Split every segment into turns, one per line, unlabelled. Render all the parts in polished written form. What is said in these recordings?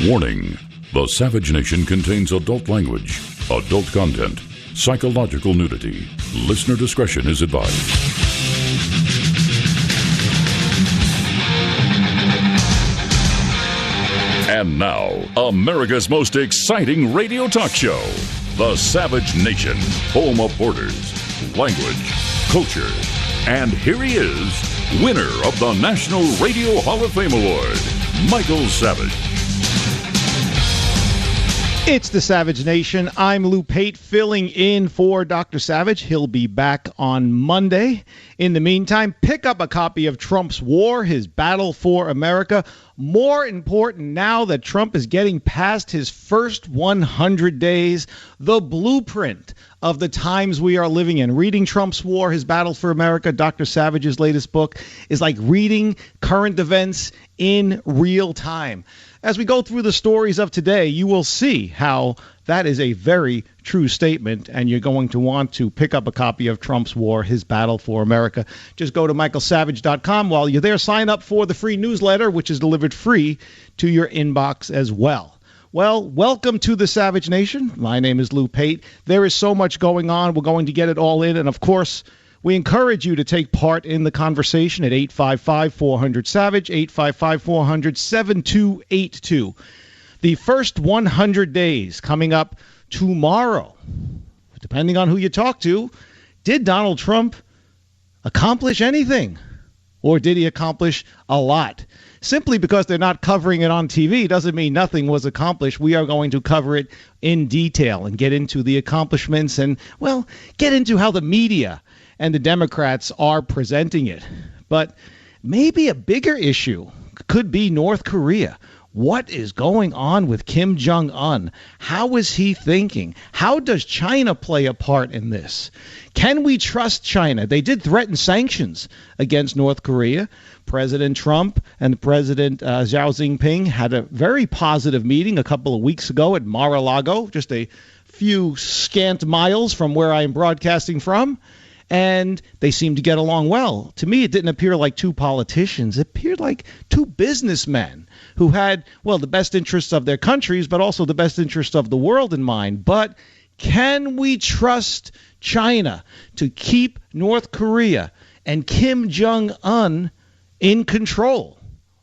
Warning: The Savage Nation contains adult language, adult content, psychological nudity. Listener discretion is advised. And now, America's most exciting radio talk show, The Savage Nation, home of borders, language, culture. And here he is, winner of the National Radio Hall of Fame Award, Michael Savage.
It's the Savage Nation. I'm Lou Pate, filling in for Dr. Savage. He'll be back on Monday. In the meantime, pick up a copy of Trump's War, His Battle for America. More important now that Trump is getting past his first 100 days, the blueprint of the times we are living in. Reading Trump's War, His Battle for America, Dr. Savage's latest book, is like reading current events in real time. As we go through the stories of today, you will see how that is a very true statement, and you're going to want to pick up a copy of Trump's War, His Battle for America. Just go to michaelsavage.com. While you're there, sign up for the free newsletter, which is delivered free to your inbox as well. Well, welcome to the Savage Nation. My name is Lou Pate. There is so much going on. We're going to get it all in, and of course, we encourage you to take part in the conversation at 855-400-SAVAGE, 855-400-7282. The first 100 days coming up tomorrow, depending on who you talk to. Did Donald Trump accomplish anything? Or did he accomplish a lot? Simply because they're not covering it on TV doesn't mean nothing was accomplished. We are going to cover it in detail and get into the accomplishments and, well, get into how the media and the Democrats are presenting it. But maybe a bigger issue could be North Korea. What is going on with Kim Jong-un? How is he thinking? How does China play a part in this? Can we trust China? They did threaten sanctions against North Korea. President Trump and President Xi Jinping had a very positive meeting a couple of weeks ago at Mar-a-Lago, just a few scant miles from where I am broadcasting from. And they seemed to get along well. To me, it didn't appear like two politicians. It appeared like two businessmen who had, well, the best interests of their countries, but also the best interests of the world in mind. But can we trust China to keep North Korea and Kim Jong-un in control?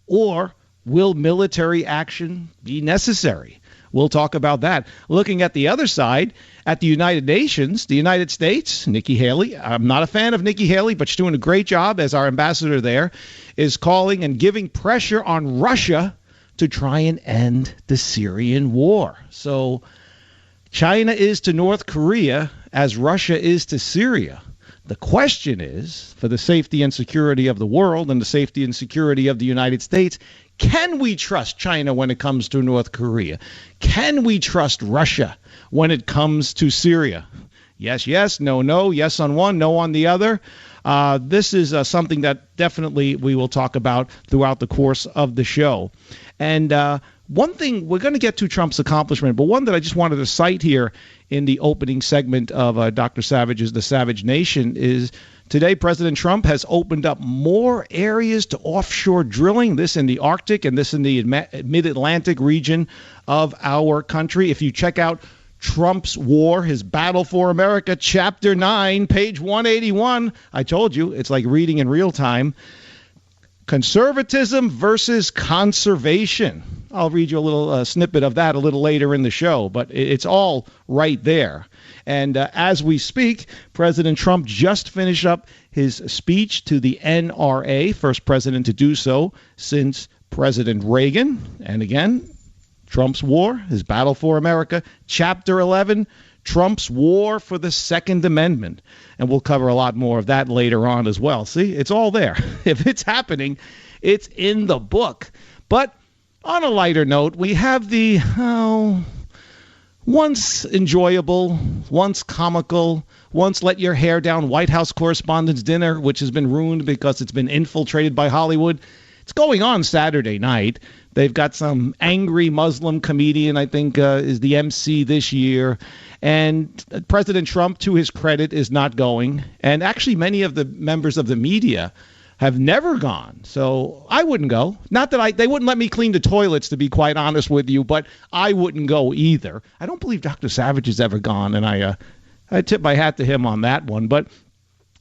Or will military action be necessary? We'll talk about that. Looking at the other side, at the United Nations, the United States, Nikki Haley, I'm not a fan of Nikki Haley, but she's doing a great job as our ambassador there, is calling and giving pressure on Russia to try and end the Syrian war. So China is to North Korea as Russia is to Syria. The question is, for the safety and security of the world and the safety and security of the United States, can we trust China when it comes to North Korea? Can we trust Russia when it comes to Syria? Yes, yes, no, no, yes on one, no on the other. This is something that definitely we will talk about throughout the course of the show. And one thing, we're going to get to Trump's accomplishment, but one that I just wanted to cite here in the opening segment of Dr. Savage's The Savage Nation is today President Trump has opened up more areas to offshore drilling, this in the Arctic and this in the mid-Atlantic region of our country. If you check out Trump's War, His Battle for America, Chapter 9, page 181, I told you, it's like reading in real time. Conservatism versus conservation. I'll read you a little snippet of that a little later in the show, but it's all right there. And as we speak, President Trump just finished up his speech to the NRA, first president to do so since President Reagan. And again, Trump's War, His Battle for America, Chapter 11, Trump's War for the Second Amendment. And we'll cover a lot more of that later on as well. See, it's all there. If it's happening, it's in the book. But on a lighter note, we have the once enjoyable, once comical, once let your hair down White House Correspondents' Dinner, which has been ruined because it's been infiltrated by Hollywood. It's going on Saturday night. They've got some angry Muslim comedian, I think, is the MC this year. And President Trump, to his credit, is not going. And actually, many of the members of the media have never gone. So I wouldn't go. Not that they wouldn't let me clean the toilets, to be quite honest with you, but I wouldn't go either. I don't believe Dr. Savage has ever gone, and I tip my hat to him on that one. But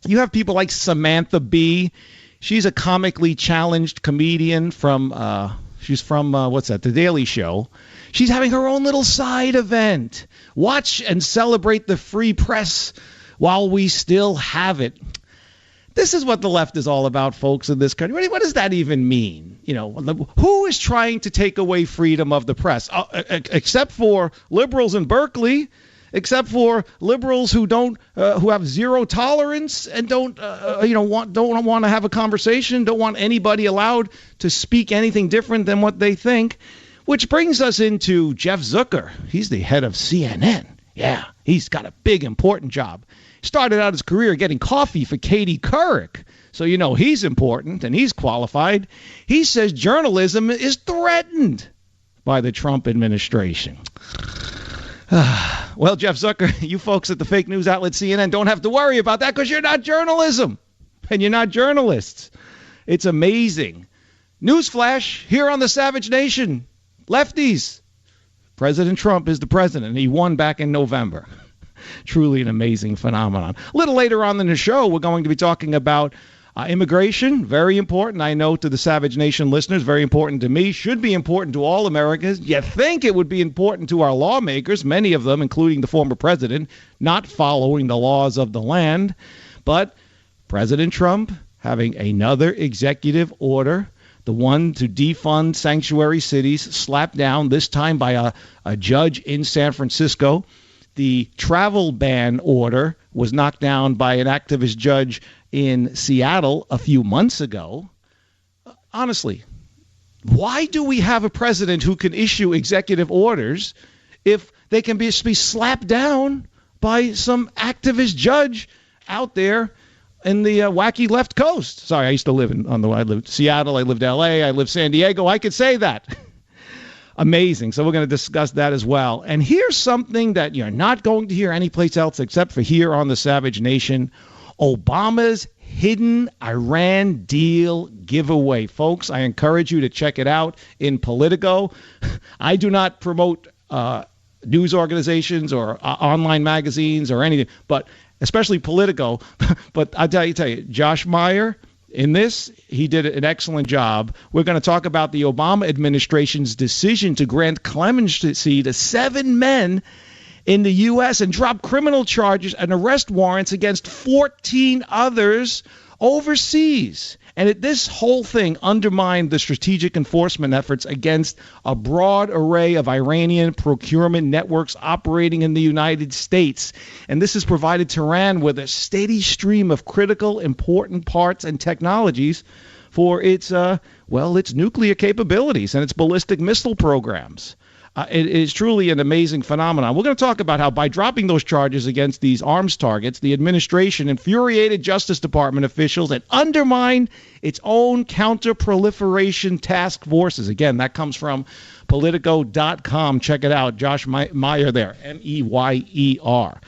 you have people like Samantha Bee. She's a comically challenged comedian from The Daily Show. She's having her own little side event. Watch and celebrate the free press while we still have it. This is what the left is all about, folks, in this country. What does that even mean? Who is trying to take away freedom of the press? Except for liberals in Berkeley, except for liberals who have zero tolerance and don't want to have a conversation, don't want anybody allowed to speak anything different than what they think. Which brings us into Jeff Zucker. He's the head of CNN. Yeah, he's got a big, important job. Started out his career getting coffee for Katie Couric. So he's important and he's qualified. He says journalism is threatened by the Trump administration. Well, Jeff Zucker, you folks at the fake news outlet CNN don't have to worry about that because you're not journalism and you're not journalists. It's amazing. Newsflash here on the Savage Nation. Lefties. President Trump is the president. He won back in November. Truly an amazing phenomenon. A little later on in the show, we're going to be talking about immigration. Very important, I know, to the Savage Nation listeners. Very important to me. Should be important to all Americans. You think it would be important to our lawmakers, many of them, including the former president, not following the laws of the land. But President Trump having another executive order, the one to defund sanctuary cities, slapped down, this time by a judge in San Francisco. The travel ban order was knocked down by an activist judge in Seattle a few months ago. Honestly, why do we have a president who can issue executive orders if they can be slapped down by some activist judge out there in the wacky left coast? Sorry, I used to live I lived Seattle, I lived L.A., I lived San Diego. I could say that. Amazing. So we're going to discuss that as well. And here's something that you're not going to hear anyplace else except for here on the Savage Nation. Obama's hidden Iran deal giveaway. Folks, I encourage you to check it out in Politico. I do not promote news organizations or online magazines or anything, but especially Politico. But I'll tell you, Josh Meyer, in this, he did an excellent job. We're going to talk about the Obama administration's decision to grant clemency to 7 men in the U.S. and drop criminal charges and arrest warrants against 14 others overseas. And this whole thing undermined the strategic enforcement efforts against a broad array of Iranian procurement networks operating in the United States. And this has provided Tehran with a steady stream of critical, important parts and technologies for its nuclear capabilities and its ballistic missile programs. It is truly an amazing phenomenon. We're going to talk about how by dropping those charges against these arms targets, the administration infuriated Justice Department officials and undermined its own counter-proliferation task forces. Again, that comes from Politico.com. Check it out. Josh Meyer there, Meyer.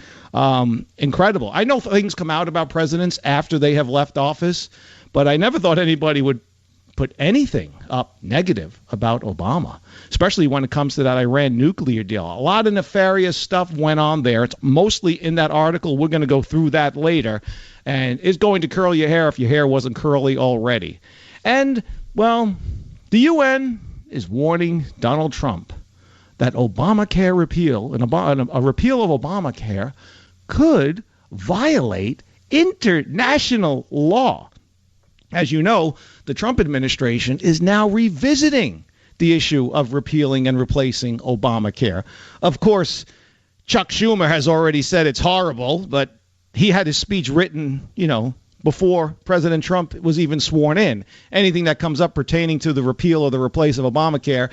Incredible. I know things come out about presidents after they have left office, but I never thought anybody would put anything up negative about Obama, especially when it comes to that Iran nuclear deal. A lot of nefarious stuff went on there. It's mostly in that article. We're going to go through that later. And it's going to curl your hair if your hair wasn't curly already. And, well, the UN is warning Donald Trump that Obamacare repeal, a repeal of Obamacare, could violate international law. As you know, the Trump administration is now revisiting the issue of repealing and replacing Obamacare. Of course, Chuck Schumer has already said it's horrible, but he had his speech written, before President Trump was even sworn in. Anything that comes up pertaining to the repeal or the replace of Obamacare,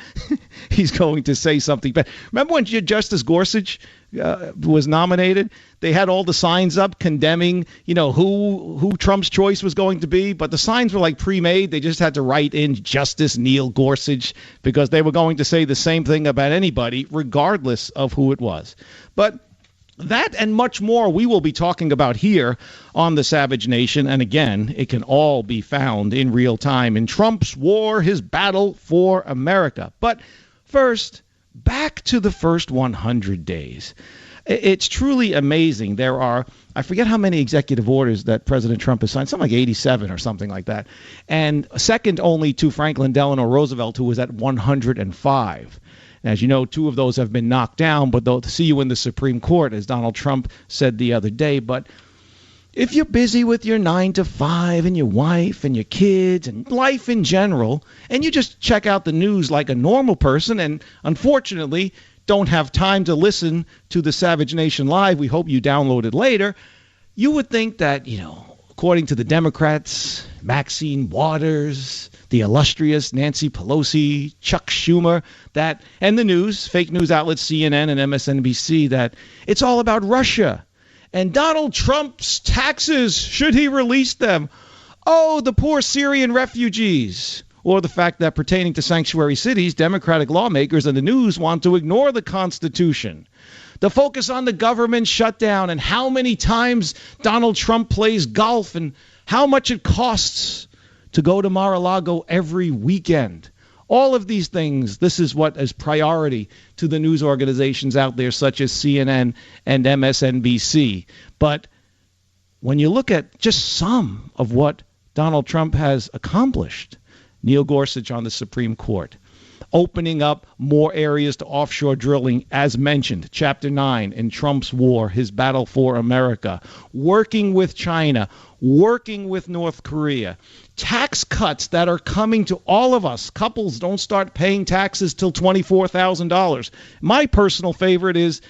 he's going to say something. But remember when Justice Gorsuch was nominated? They had all the signs up condemning, who Trump's choice was going to be. But the signs were like pre-made. They just had to write in Justice Neil Gorsuch because they were going to say the same thing about anybody, regardless of who it was. But That and much more we will be talking about here on the Savage Nation. And again, it can all be found in real time in Trump's War, His Battle for America. But first, back to the first 100 days. It's truly amazing. There are, I forget how many executive orders that President Trump has signed, something like 87 or something like that. And second only to Franklin Delano Roosevelt, who was at 105. As you know, 2 of those have been knocked down, but they'll see you in the Supreme Court, as Donald Trump said the other day. But if you're busy with your 9 to 5 and your wife and your kids and life in general, and you just check out the news like a normal person and unfortunately don't have time to listen to the Savage Nation Live, we hope you download it later, you would think that, according to the Democrats, Maxine Waters, the illustrious Nancy Pelosi, Chuck Schumer, and the news, fake news outlets CNN and MSNBC, that it's all about Russia and Donald Trump's taxes. Should he release them? Oh, the poor Syrian refugees. Or the fact that pertaining to sanctuary cities, Democratic lawmakers and the news want to ignore the Constitution. The focus on the government shutdown and how many times Donald Trump plays golf and how much it costs to go to Mar-a-Lago every weekend. All of these things, this is what is priority to the news organizations out there, such as CNN and MSNBC. But when you look at just some of what Donald Trump has accomplished, Neil Gorsuch on the Supreme Court, opening up more areas to offshore drilling, as mentioned, Chapter 9 in Trump's War, His Battle for America, working with China, working with North Korea, tax cuts that are coming to all of us. Couples don't start paying taxes till $24,000. My personal favorite is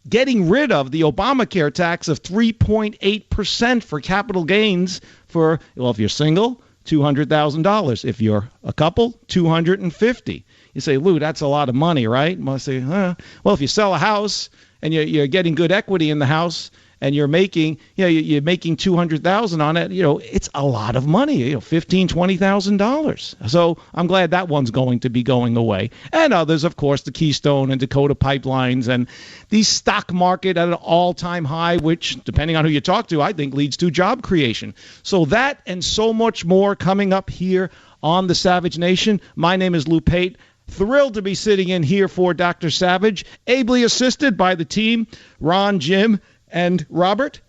getting rid of the Obamacare tax of 3.8% for capital gains for, well, if you're single, $200,000. If you're a couple, $250,000. You say, Lou, that's a lot of money, right? I say, well, if you sell a house and you're getting good equity in the house and you're making, you're making $200,000 on it, it's a lot of money, $15,000, $20,000. So I'm glad that one's going to be going away. And others, of course, the Keystone and Dakota pipelines and the stock market at an all-time high, which, depending on who you talk to, I think leads to job creation. So that and so much more coming up here on the Savage Nation. My name is Lou Pate. Thrilled to be sitting in here for Dr. Savage, ably assisted by the team, Ron, Jim, and Robert.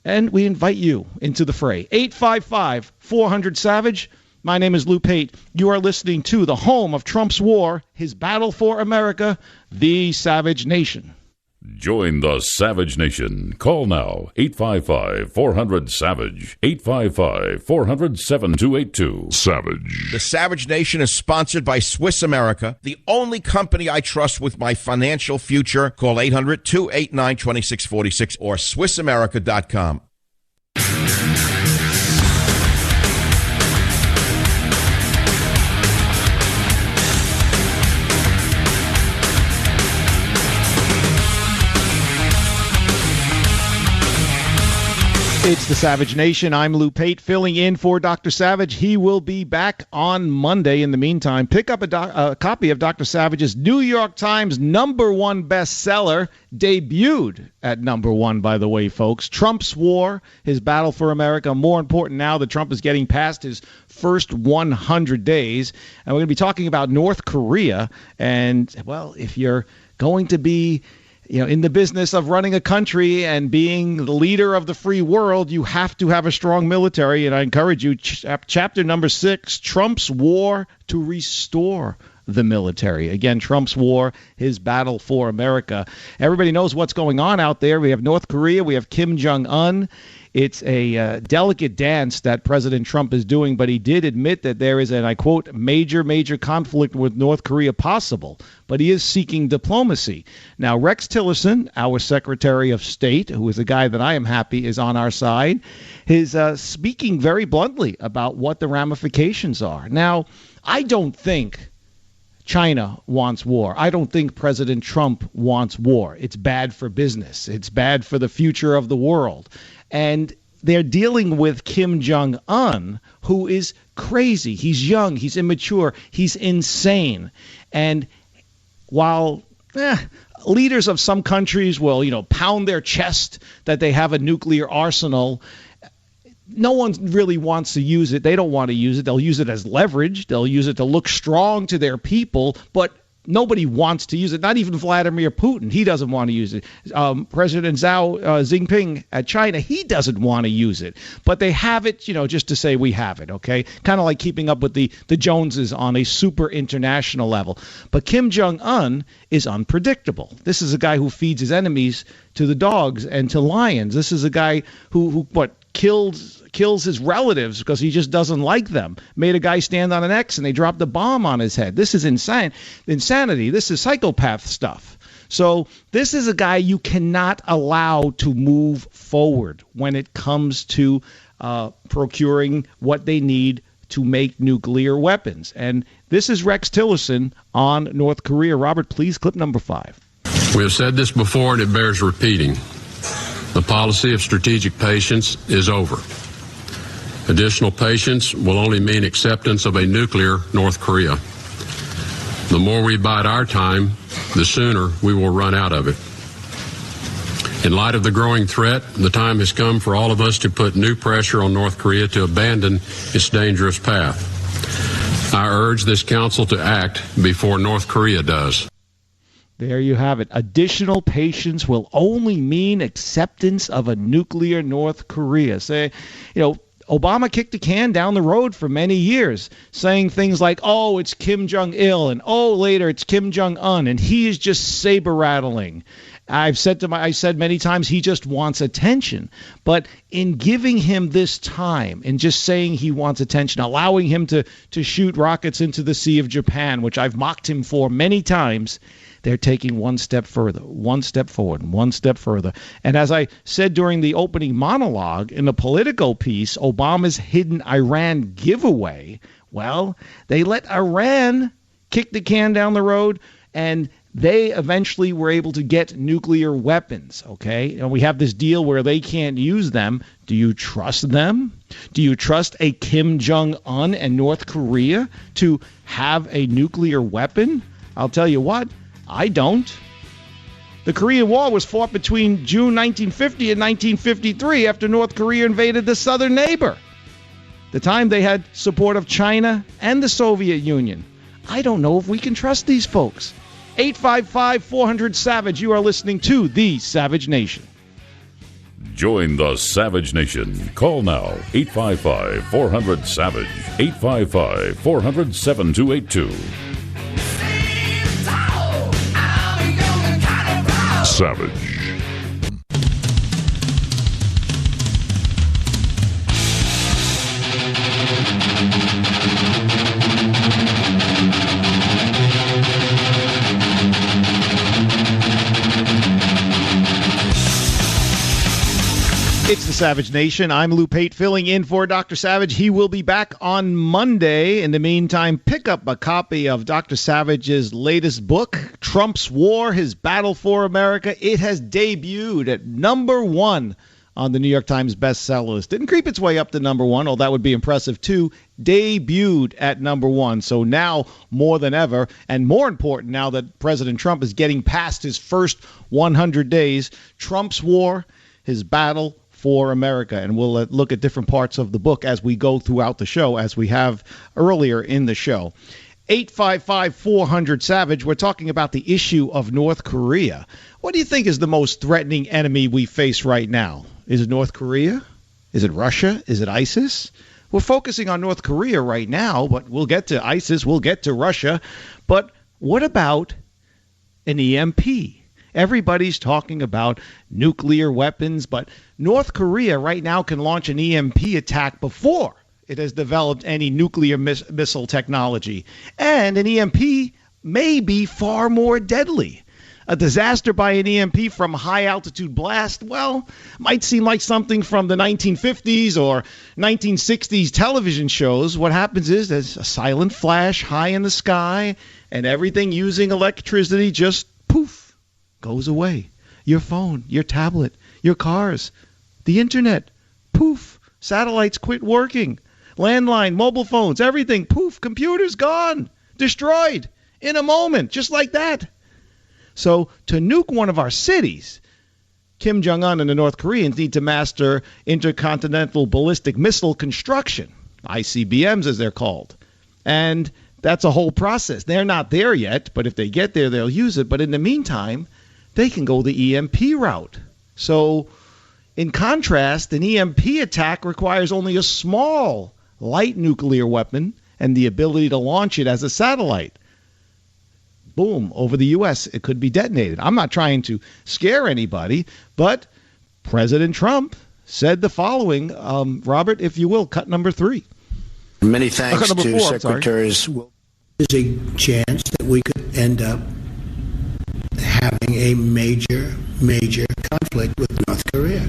And we invite you into the fray. 855-400-SAVAGE. My name is Lou Pate. You are listening to the home of Trump's War, His Battle for America, the Savage Nation.
Join the Savage Nation. Call now, 855-400-SAVAGE, 855-400-7282. Savage.
The Savage Nation is sponsored by Swiss America, the only company I trust with my financial future. Call 800-289-2646 or SwissAmerica.com.
It's the Savage Nation. I'm Lou Pate, filling in for Dr. Savage. He will be back on Monday. In the meantime, pick up a copy of Dr. Savage's New York Times #1 bestseller, debuted at #1, by the way, folks. Trump's War, His Battle for America. More important now that Trump is getting past his first 100 days. And we're going to be talking about North Korea. And, well, if you're going to be in the business of running a country and being the leader of the free world, you have to have a strong military. And I encourage you, chapter number 6, Trump's War to Restore the Military. Again, Trump's War, His Battle for America. Everybody knows what's going on out there. We have North Korea. We have Kim Jong-un. It's a delicate dance that President Trump is doing, but he did admit that there is, and I quote, major conflict with North Korea possible, but he is seeking diplomacy. Now, Rex Tillerson, our Secretary of State, who is a guy that I am happy is on our side, is speaking very bluntly about what the ramifications are. Now, I don't think China wants war. I don't think President Trump wants war. It's bad for business. It's bad for the future of the world. And they're dealing with Kim Jong-un, who is crazy. He's young. He's immature. He's insane. And while leaders of some countries will, pound their chest that they have a nuclear arsenal. No one really wants to use it. They don't want to use it. They'll use it as leverage. They'll use it to look strong to their people, but nobody wants to use it. Not even Vladimir Putin. He doesn't want to use it. President Xi Jinping at China, he doesn't want to use it. But they have it, just to say we have it, okay? Kind of like keeping up with the Joneses on a super international level. But Kim Jong-un is unpredictable. This is a guy who feeds his enemies to the dogs and to lions. This is a guy who kills his relatives because he just doesn't like them. Made a guy stand on an X and they dropped a bomb on his head. This is insanity. This is psychopath stuff. So this is a guy you cannot allow to move forward when it comes to procuring what they need to make nuclear weapons. And this is Rex Tillerson on North Korea. Robert, please, clip number 5.
We have said this before and it bears repeating. The policy of strategic patience is over. Additional patience will only mean acceptance of a nuclear North Korea. The more we bide our time, the sooner we will run out of it. In light of the growing threat, the time has come for all of us to put new pressure on North Korea to abandon its dangerous path. I urge this council to act before North Korea does.
There you have it. Additional patience will only mean acceptance of a nuclear North Korea. Obama kicked the can down the road for many years, saying things like, oh, it's Kim Jong-il, and oh, later it's Kim Jong-un, and he is just saber-rattling. I said many times he just wants attention. But in giving him this time, in just saying he wants attention, allowing him to shoot rockets into the Sea of Japan, which I've mocked him for many times, they're taking one step further, one step forward, one step further. And as I said during the opening monologue, in the Politico piece, Obama's hidden Iran giveaway, well, they let Iran kick the can down the road, and they eventually were able to get nuclear weapons, okay? And we have this deal where they can't use them. Do you trust them? Do you trust a Kim Jong-un and North Korea to have a nuclear weapon? I'll tell you what, I don't. The Korean War was fought between June 1950 and 1953 after North Korea invaded the southern neighbor. The time they had support of China and the Soviet Union. I don't know if we can trust these folks. 855-400-SAVAGE. You are listening to The Savage Nation.
Join the Savage Nation. Call now, 855-400-SAVAGE, 855-400-7282. Savage.
It's the Savage Nation. I'm Lou Pate filling in for Dr. Savage. He will be back on Monday. In the meantime, pick up a copy of Dr. Savage's latest book, Trump's War, His Battle for America. It has debuted at number 1 on the New York Times bestseller list. Didn't creep its way up to number 1, although that would be impressive too. Debuted at number 1. So now more than ever, and more important now that President Trump is getting past his first 100 days, Trump's War, His Battle for America. And we'll look at different parts of the book as we go throughout the show, as we have earlier in the show. 855-400-SAVAGE. We're talking about the issue of North Korea. What do you think is the most threatening enemy we face right now? Is it North Korea? Is it Russia? Is it ISIS? We're focusing on North Korea right now, but we'll get to ISIS, we'll get to Russia. But what about an EMP? Everybody's talking about nuclear weapons, but North Korea right now can launch an EMP attack before it has developed any nuclear missile technology. And an EMP may be far more deadly. A disaster by an EMP from high-altitude blast, well, might seem like something from the 1950s or 1960s television shows. What happens is there's a silent flash high in the sky, and everything using electricity just poof, goes away. Your phone, your tablet, your cars, the internet, poof, satellites quit working. Landline, mobile phones, everything, poof, computers gone, destroyed in a moment, just like that. So to nuke one of our cities, Kim Jong-un and the North Koreans need to master intercontinental ballistic missile construction, ICBMs as they're called. And that's a whole process. They're not there yet, but if they get there, they'll use it. But in the meantime, they can go the EMP route. So in contrast, an EMP attack requires only a small light nuclear weapon and the ability to launch it as a satellite. Boom, over the U.S., it could be detonated. I'm not trying to scare anybody, but President Trump said the following, Robert, if you will, cut number 3.
Many thanks to
four,
Secretaries. There's a chance that we could end up having a major conflict with North Korea.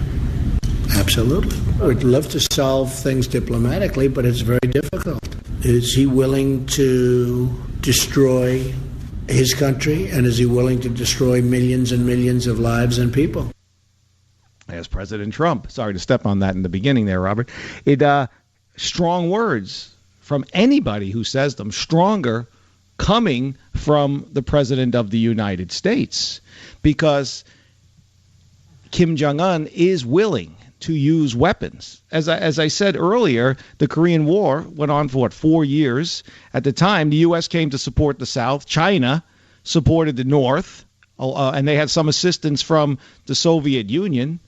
Absolutely. We'd love to solve things diplomatically, but it's very difficult. Is he willing to destroy his country, and is he willing to destroy millions and millions of lives and people?
As President Trump. Sorry to step on that in the beginning there, Robert. Strong words from anybody who says them, stronger coming from the President of the United States, because Kim Jong-un is willing to use weapons. As I said earlier, the Korean War went on for 4 years. At the time, the U.S. came to support the South. China supported the North, and they had some assistance from the Soviet Union.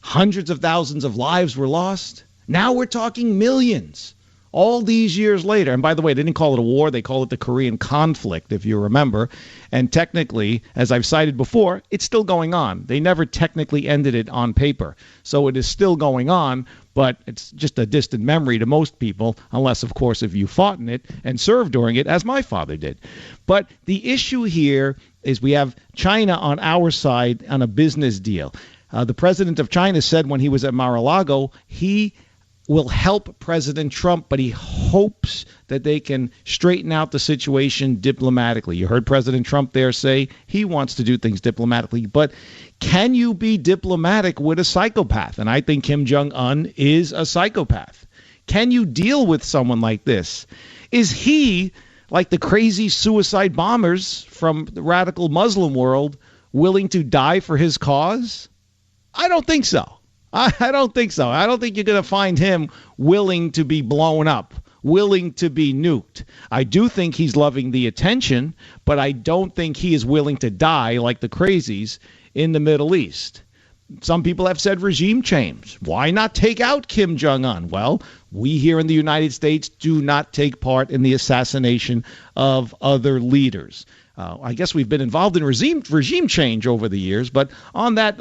Hundreds of thousands of lives were lost. Now we're talking millions. All these years later, and by the way, they didn't call it a war, they call it the Korean conflict, if you remember. And technically, as I've cited before, it's still going on. They never technically ended it on paper. So it is still going on, but it's just a distant memory to most people, unless, of course, if you fought in it and served during it, as my father did. But the issue here is we have China on our side on a business deal. The president of China said when he was at Mar-a-Lago, he will help President Trump, but he hopes that they can straighten out the situation diplomatically. You heard President Trump there say he wants to do things diplomatically, but can you be diplomatic with a psychopath? And I think Kim Jong-un is a psychopath. Can you deal with someone like this? Is he, like the crazy suicide bombers from the radical Muslim world, willing to die for his cause? I don't think so. I don't think so. I don't think you're going to find him willing to be blown up, willing to be nuked. I do think he's loving the attention, but I don't think he is willing to die like the crazies in the Middle East. Some people have said regime change. Why not take out Kim Jong-un? Well, we here in the United States do not take part in the assassination of other leaders. I guess we've been involved in regime change over the years. But on that,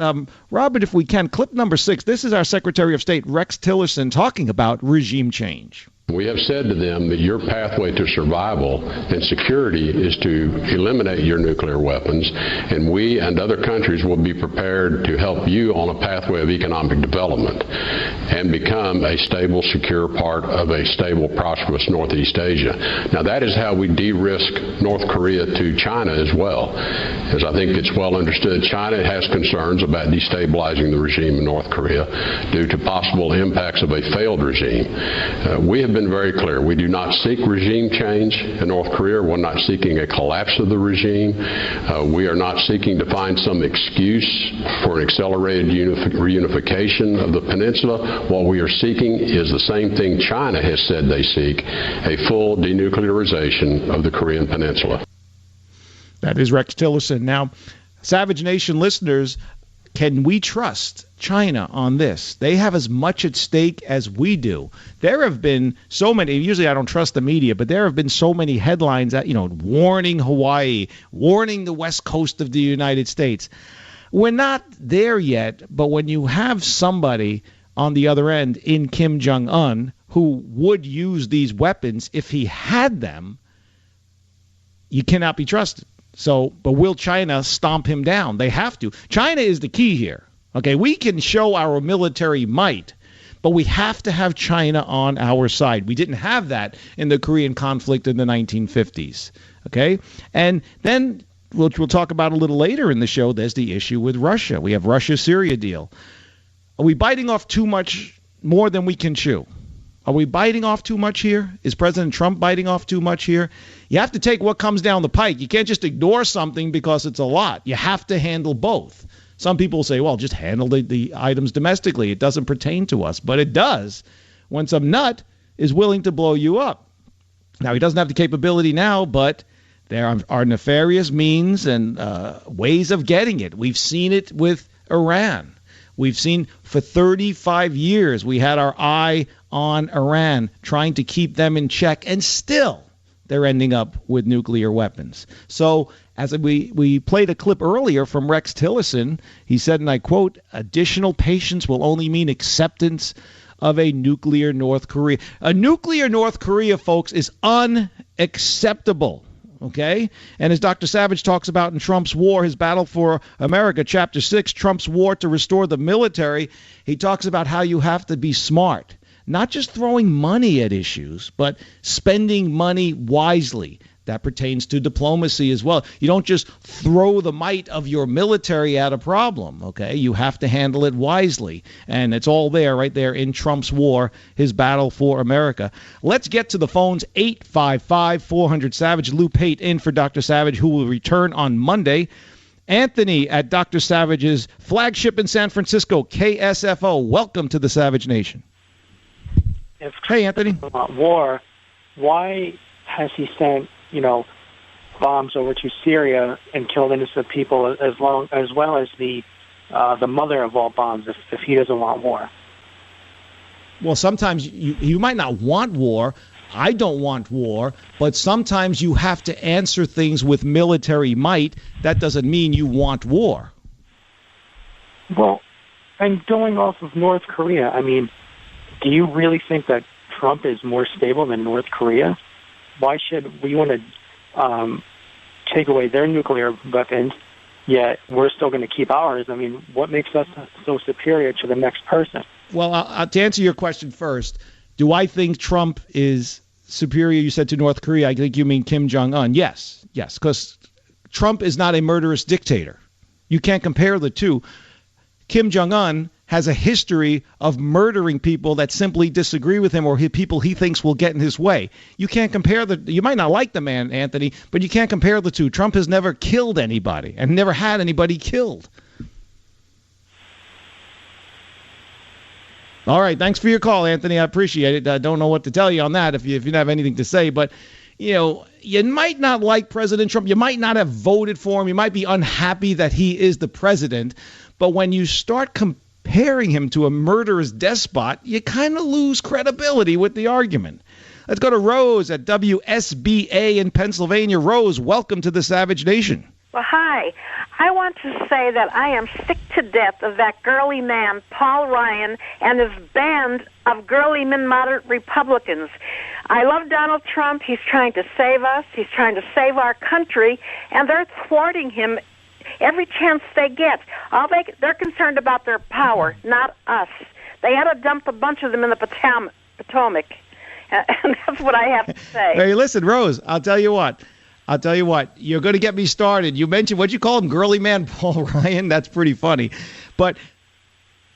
Robert, if we can, clip number 6. This is our Secretary of State, Rex Tillerson, talking about regime change.
We have said to them that your pathway to survival and security is to eliminate your nuclear weapons, and we and other countries will be prepared to help you on a pathway of economic development and become a stable, secure part of a stable, prosperous Northeast Asia. Now, that is how we de-risk North Korea to China as well. As I think it's well understood, China has concerns about destabilizing the regime in North Korea due to possible impacts of a failed regime. We have been very clear. We do not seek regime change in North Korea. We're not seeking a collapse of the regime. We are not seeking to find some excuse for an accelerated reunification of the peninsula. What we are seeking is the same thing China has said they seek, a full denuclearization of the Korean peninsula.
That is Rex Tillerson. Now, Savage Nation listeners, can we trust China on this? They have as much at stake as we do. There have been so many, usually I don't trust the media, but there have been so many headlines that, warning Hawaii, warning the west coast of the United States. We're not there yet, but when you have somebody on the other end in Kim Jong-un who would use these weapons if he had them, you cannot be trusted. So, but will China stomp him down? They have to. China is the key here. Okay, we can show our military might, but we have to have China on our side. We didn't have that in the Korean conflict in the 1950s. Okay, and then we'll talk about a little later in the show, there's the issue with Russia. We have Russia-Syria deal. Are we biting off too much more than we can chew? Are we biting off too much here? Is President Trump biting off too much here? You have to take what comes down the pike. You can't just ignore something because it's a lot. You have to handle both. Some people say, well, just handle the items domestically. It doesn't pertain to us. But it does when some nut is willing to blow you up. Now, he doesn't have the capability now, but there are nefarious means and ways of getting it. We've seen it with Iran. We've seen for 35 years we had our eye on Iran, trying to keep them in check, and still they're ending up with nuclear weapons. So as we played a clip earlier from Rex Tillerson, he said, and I quote, additional patience will only mean acceptance of a nuclear North Korea. A nuclear North Korea, folks, is unacceptable. Okay? And as Dr. Savage talks about in Trump's War, his battle for America, Chapter 6, Trump's war to restore the military, he talks about how you have to be smart. Not just throwing money at issues, but spending money wisely. That pertains to diplomacy as well. You don't just throw the might of your military at a problem, okay? You have to handle it wisely. And it's all there, right there in Trump's war, his battle for America. Let's get to the phones. 855-400-SAVAGE. Lou Pate in for Dr. Savage, who will return on Monday. Anthony at Dr. Savage's flagship in San Francisco, KSFO. Welcome to the Savage Nation. Hey, Anthony.
War, why has he sent bombs over to Syria and killed innocent people as well as the mother of all bombs if he doesn't want war?
Well, sometimes you might not want war. I don't want war, but sometimes you have to answer things with military might. That doesn't mean you want war.
Well, and going off of North Korea, I mean, do you really think that Trump is more stable than North Korea? Why should we want to take away their nuclear weapons, yet we're still going to keep ours? I mean, what makes us so superior to the next person?
Well, to answer your question first, do I think Trump is superior, you said, to North Korea? I think you mean Kim Jong-un. Yes, because Trump is not a murderous dictator. You can't compare the two. Kim Jong-un has a history of murdering people that simply disagree with him or people he thinks will get in his way. You can't compare you might not like the man, Anthony, but you can't compare the two. Trump has never killed anybody and never had anybody killed. All right, thanks for your call, Anthony. I appreciate it. I don't know what to tell you on that if you don't have anything to say, but you might not like President Trump. You might not have voted for him. You might be unhappy that he is the president, but when you start comparing him to a murderous despot, you kind of lose credibility with the argument. Let's go to Rose at WSBA in Pennsylvania. Rose, welcome to the Savage Nation.
Well, hi. I want to say that I am sick to death of that girly man, Paul Ryan, and his band of girly men moderate Republicans. I love Donald Trump. He's trying to save us. He's trying to save our country, and they're thwarting him every chance they get. They're concerned about their power, not us. They had to dump a bunch of them in the Potomac. And that's what I have to say.
Hey, listen, Rose, I'll tell you what. You're going to get me started. You mentioned, what'd you call him, girly man Paul Ryan? That's pretty funny. But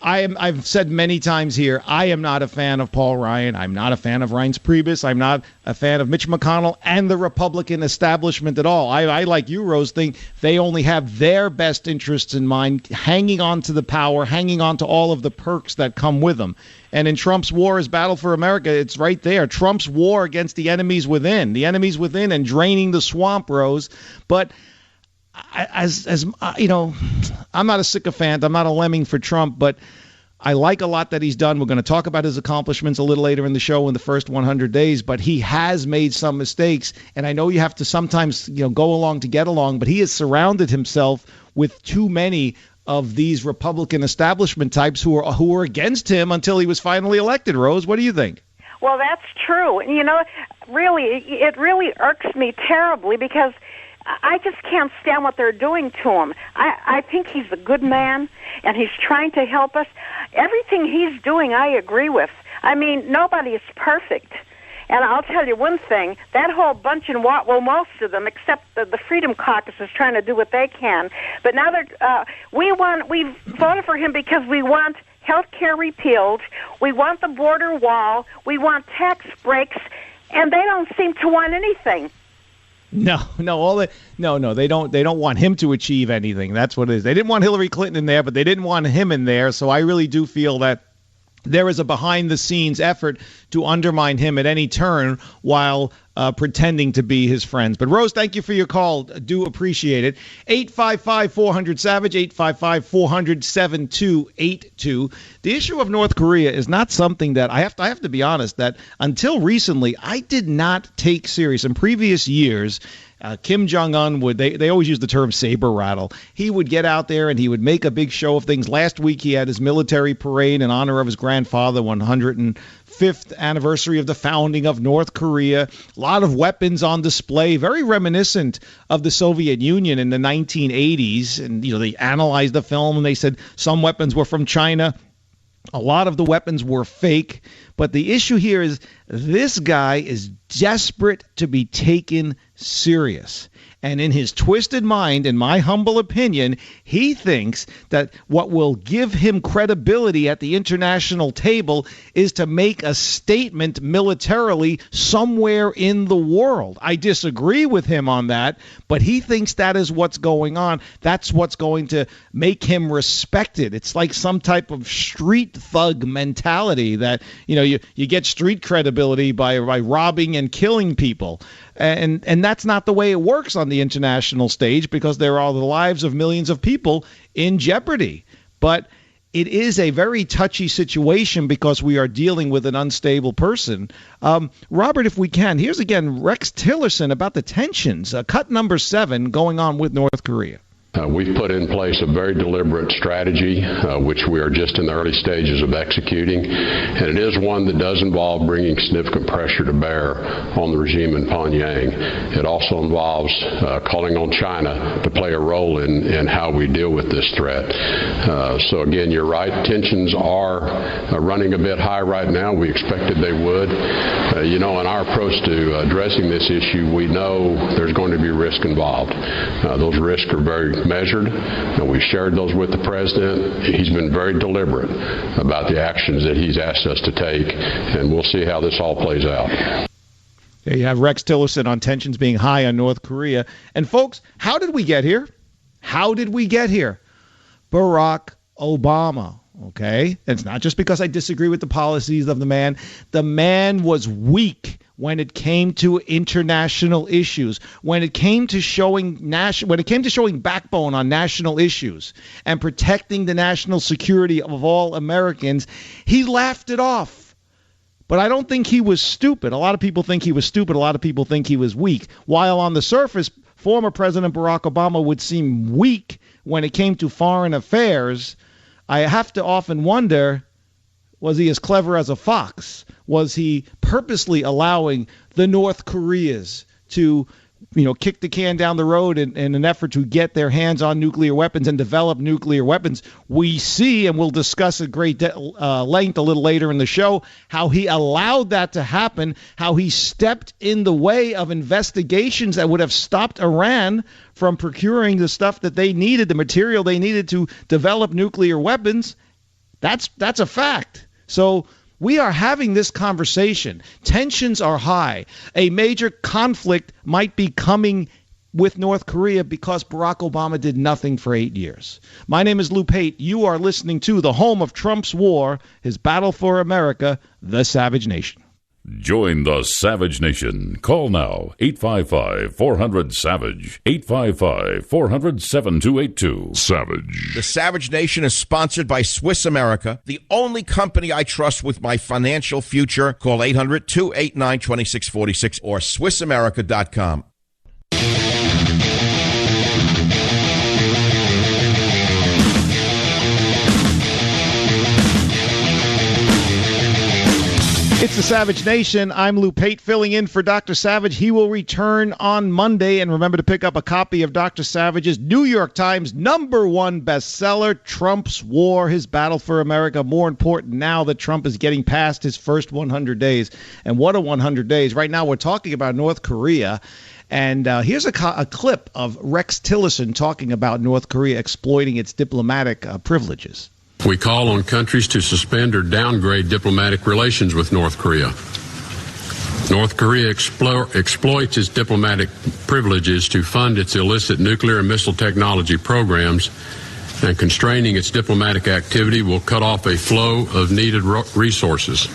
I've said many times here, I am not a fan of Paul Ryan. I'm not a fan of Reince Priebus. I'm not a fan of Mitch McConnell and the Republican establishment at all. I like you, Rose, think they only have their best interests in mind, hanging on to the power, hanging on to all of the perks that come with them. And in Trump's war, his battle for America, it's right there. Trump's war against the enemies within and draining the swamp, Rose. But as you know, I'm not a sycophant. I'm not a lemming for Trump, but I like a lot that he's done. We're going to talk about his accomplishments a little later in the show in the first 100 days, but he has made some mistakes. And I know you have to sometimes, go along to get along, but he has surrounded himself with too many of these Republican establishment types who are against him until he was finally elected. Rose, what do you think?
Well, that's true. And, it really irks me terribly because I just can't stand what they're doing to him. I think he's a good man, and he's trying to help us. Everything he's doing, I agree with. I mean, nobody is perfect. And I'll tell you one thing, that whole bunch most of them, except the Freedom Caucus, is trying to do what they can. But now we've voted for him because we want health care repealed. We want the border wall. We want tax breaks. And they don't seem to want anything.
No, they don't want him to achieve anything. That's what it is. They didn't want Hillary Clinton in there, but they didn't want him in there. So I really do feel that there is a behind-the-scenes effort to undermine him at any turn while pretending to be his friends. But, Rose, thank you for your call. Do appreciate it. 855-400-SAVAGE, 855-400-7282. The issue of North Korea is not something that I have to be honest, that until recently I did not take serious. In previous years, Kim Jong-un they always use the term saber rattle. He would get out there and he would make a big show of things. Last week he had his military parade in honor of his grandfather, 105th anniversary of the founding of North Korea. A lot of weapons on display, very reminiscent of the Soviet Union in the 1980s. And, they analyzed the film and they said some weapons were from China. A lot of the weapons were fake. But the issue here is this guy is desperate to be taken serious. And in his twisted mind, in my humble opinion, he thinks that what will give him credibility at the international table is to make a statement militarily somewhere in the world. I disagree with him on that, but he thinks that is what's going on. That's what's going to make him respected. It's like some type of street thug mentality that, you get street credibility by robbing and killing people. And that's not the way it works on the international stage, because there are the lives of millions of people in jeopardy. But it is a very touchy situation because we are dealing with an unstable person. Robert, if we can, here's again Rex Tillerson about the tensions, cut number 7 going on with North Korea.
We've put in place a very deliberate strategy, which we are just in the early stages of executing, and it is one that does involve bringing significant pressure to bear on the regime in Pyongyang. It also involves calling on China to play a role in how we deal with this threat. So again, you're right, tensions are running a bit high right now. We expected they would. In our approach to addressing this issue, we know there's going to be risk involved. Those risks are very measured, and we shared those with the president. He's been very deliberate about the actions that he's asked us to take, and we'll see how this all plays out.
There you have Rex Tillerson on tensions being high on North Korea. And folks, how did we get here? Barack Obama. Okay? And it's not just because I disagree with the policies of the man. The man was weak when it came to international issues, when it came to showing backbone on national issues and protecting the national security of all Americans. He laughed it off. But I don't think he was stupid. A lot of people think he was stupid. A lot of people think he was weak. While on the surface, former President Barack Obama would seem weak when it came to foreign affairs, I have to often wonder, was he as clever as a fox? Was he purposely allowing the North Koreas to, kick the can down the road in an effort to get their hands on nuclear weapons and develop nuclear weapons? We see, and we'll discuss at great length a little later in the show, how he allowed that to happen, how he stepped in the way of investigations that would have stopped Iran from procuring the stuff that they needed, the material they needed to develop nuclear weapons. That's a fact. So we are having this conversation. Tensions are high. A major conflict might be coming with North Korea because Barack Obama did nothing for 8 years. My name is Lou Pate. You are listening to the home of Trump's war, his battle for America, the Savage Nation.
Join the Savage Nation. Call now, 855-400-SAVAGE, 855-400-7282. Savage.
The Savage Nation is sponsored by Swiss America, the only company I trust with my financial future. Call 800-289-2646 or SwissAmerica.com.
It's the Savage Nation. I'm Lou Pate filling in for Dr. Savage. He will return on Monday. And remember to pick up a copy of Dr. Savage's New York Times #1 bestseller, Trump's War, His Battle for America. More important now that Trump is getting past his first 100 days. And what a 100 days. Right now we're talking about North Korea. And here's a clip of Rex Tillerson talking about North Korea exploiting its diplomatic privileges.
We call on countries to suspend or downgrade diplomatic relations with North Korea. North Korea exploits its diplomatic privileges to fund its illicit nuclear and missile technology programs, and constraining its diplomatic activity will cut off a flow of needed resources.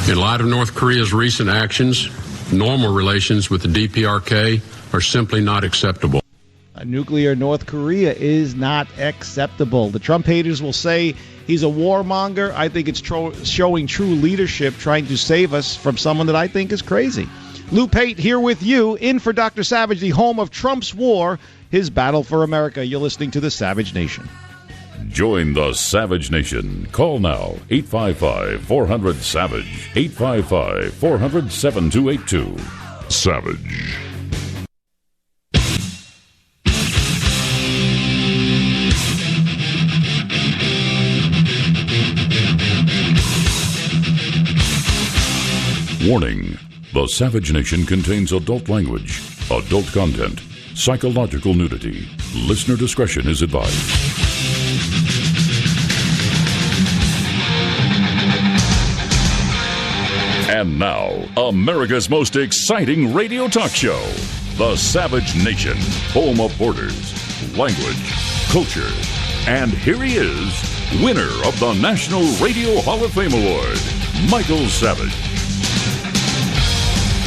In light of North Korea's recent actions, normal relations with the DPRK are simply not acceptable.
A nuclear North Korea is not acceptable. The Trump haters will say he's a warmonger. I think it's showing true leadership, trying to save us from someone that I think is crazy. Lou Pate here with you, in for Dr. Savage, the home of Trump's war, his battle for America. You're listening to the Savage Nation.
Join the Savage Nation. Call now, 855-400-SAVAGE, 855-400-7282. Savage. Warning: the Savage Nation contains adult language, adult content, psychological nudity. Listener discretion is advised. And now, America's most exciting radio talk show, the Savage Nation, home of borders, language, culture. And here he is, winner of the National Radio Hall of Fame Award, Michael Savage.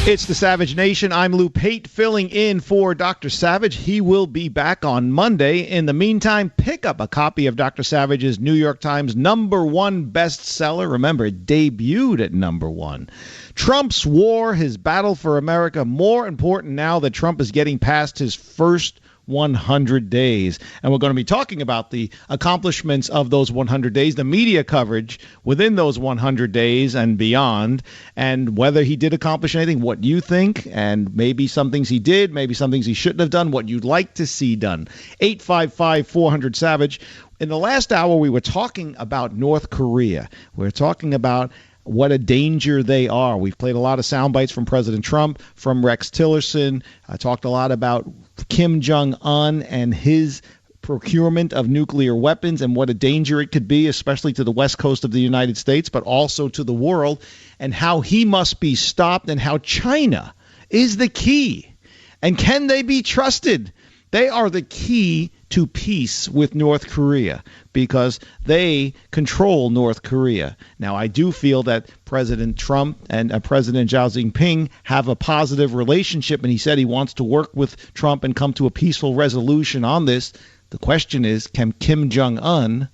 It's the Savage Nation. I'm Lou Pate, filling in for Dr. Savage. He will be back on Monday. In the meantime, pick up a copy of Dr. Savage's New York Times #1 bestseller. Remember, it debuted at #1. Trump's War, His Battle for America. More important now that Trump is getting past his first 100 days. And we're going to be talking about the accomplishments of those 100 days, the media coverage within those 100 days and beyond, and whether he did accomplish anything, what you think, and maybe some things he did, maybe some things he shouldn't have done, what you'd like to see done. 855-400-SAVAGE. In the last hour, we were talking about North Korea. We're talking about what a danger they are. We've played a lot of sound bites from President Trump, from Rex Tillerson. I talked a lot about Kim Jong-un and his procurement of nuclear weapons and what a danger it could be, especially to the west coast of the United States, but also to the world, and how he must be stopped, and how China is the key. And can they be trusted? They are the key to peace with North Korea because they control North Korea. Now, I do feel that President Trump and President Xi Jinping have a positive relationship, and he said he wants to work with Trump and come to a peaceful resolution on this. The question is, can Kim Jong-un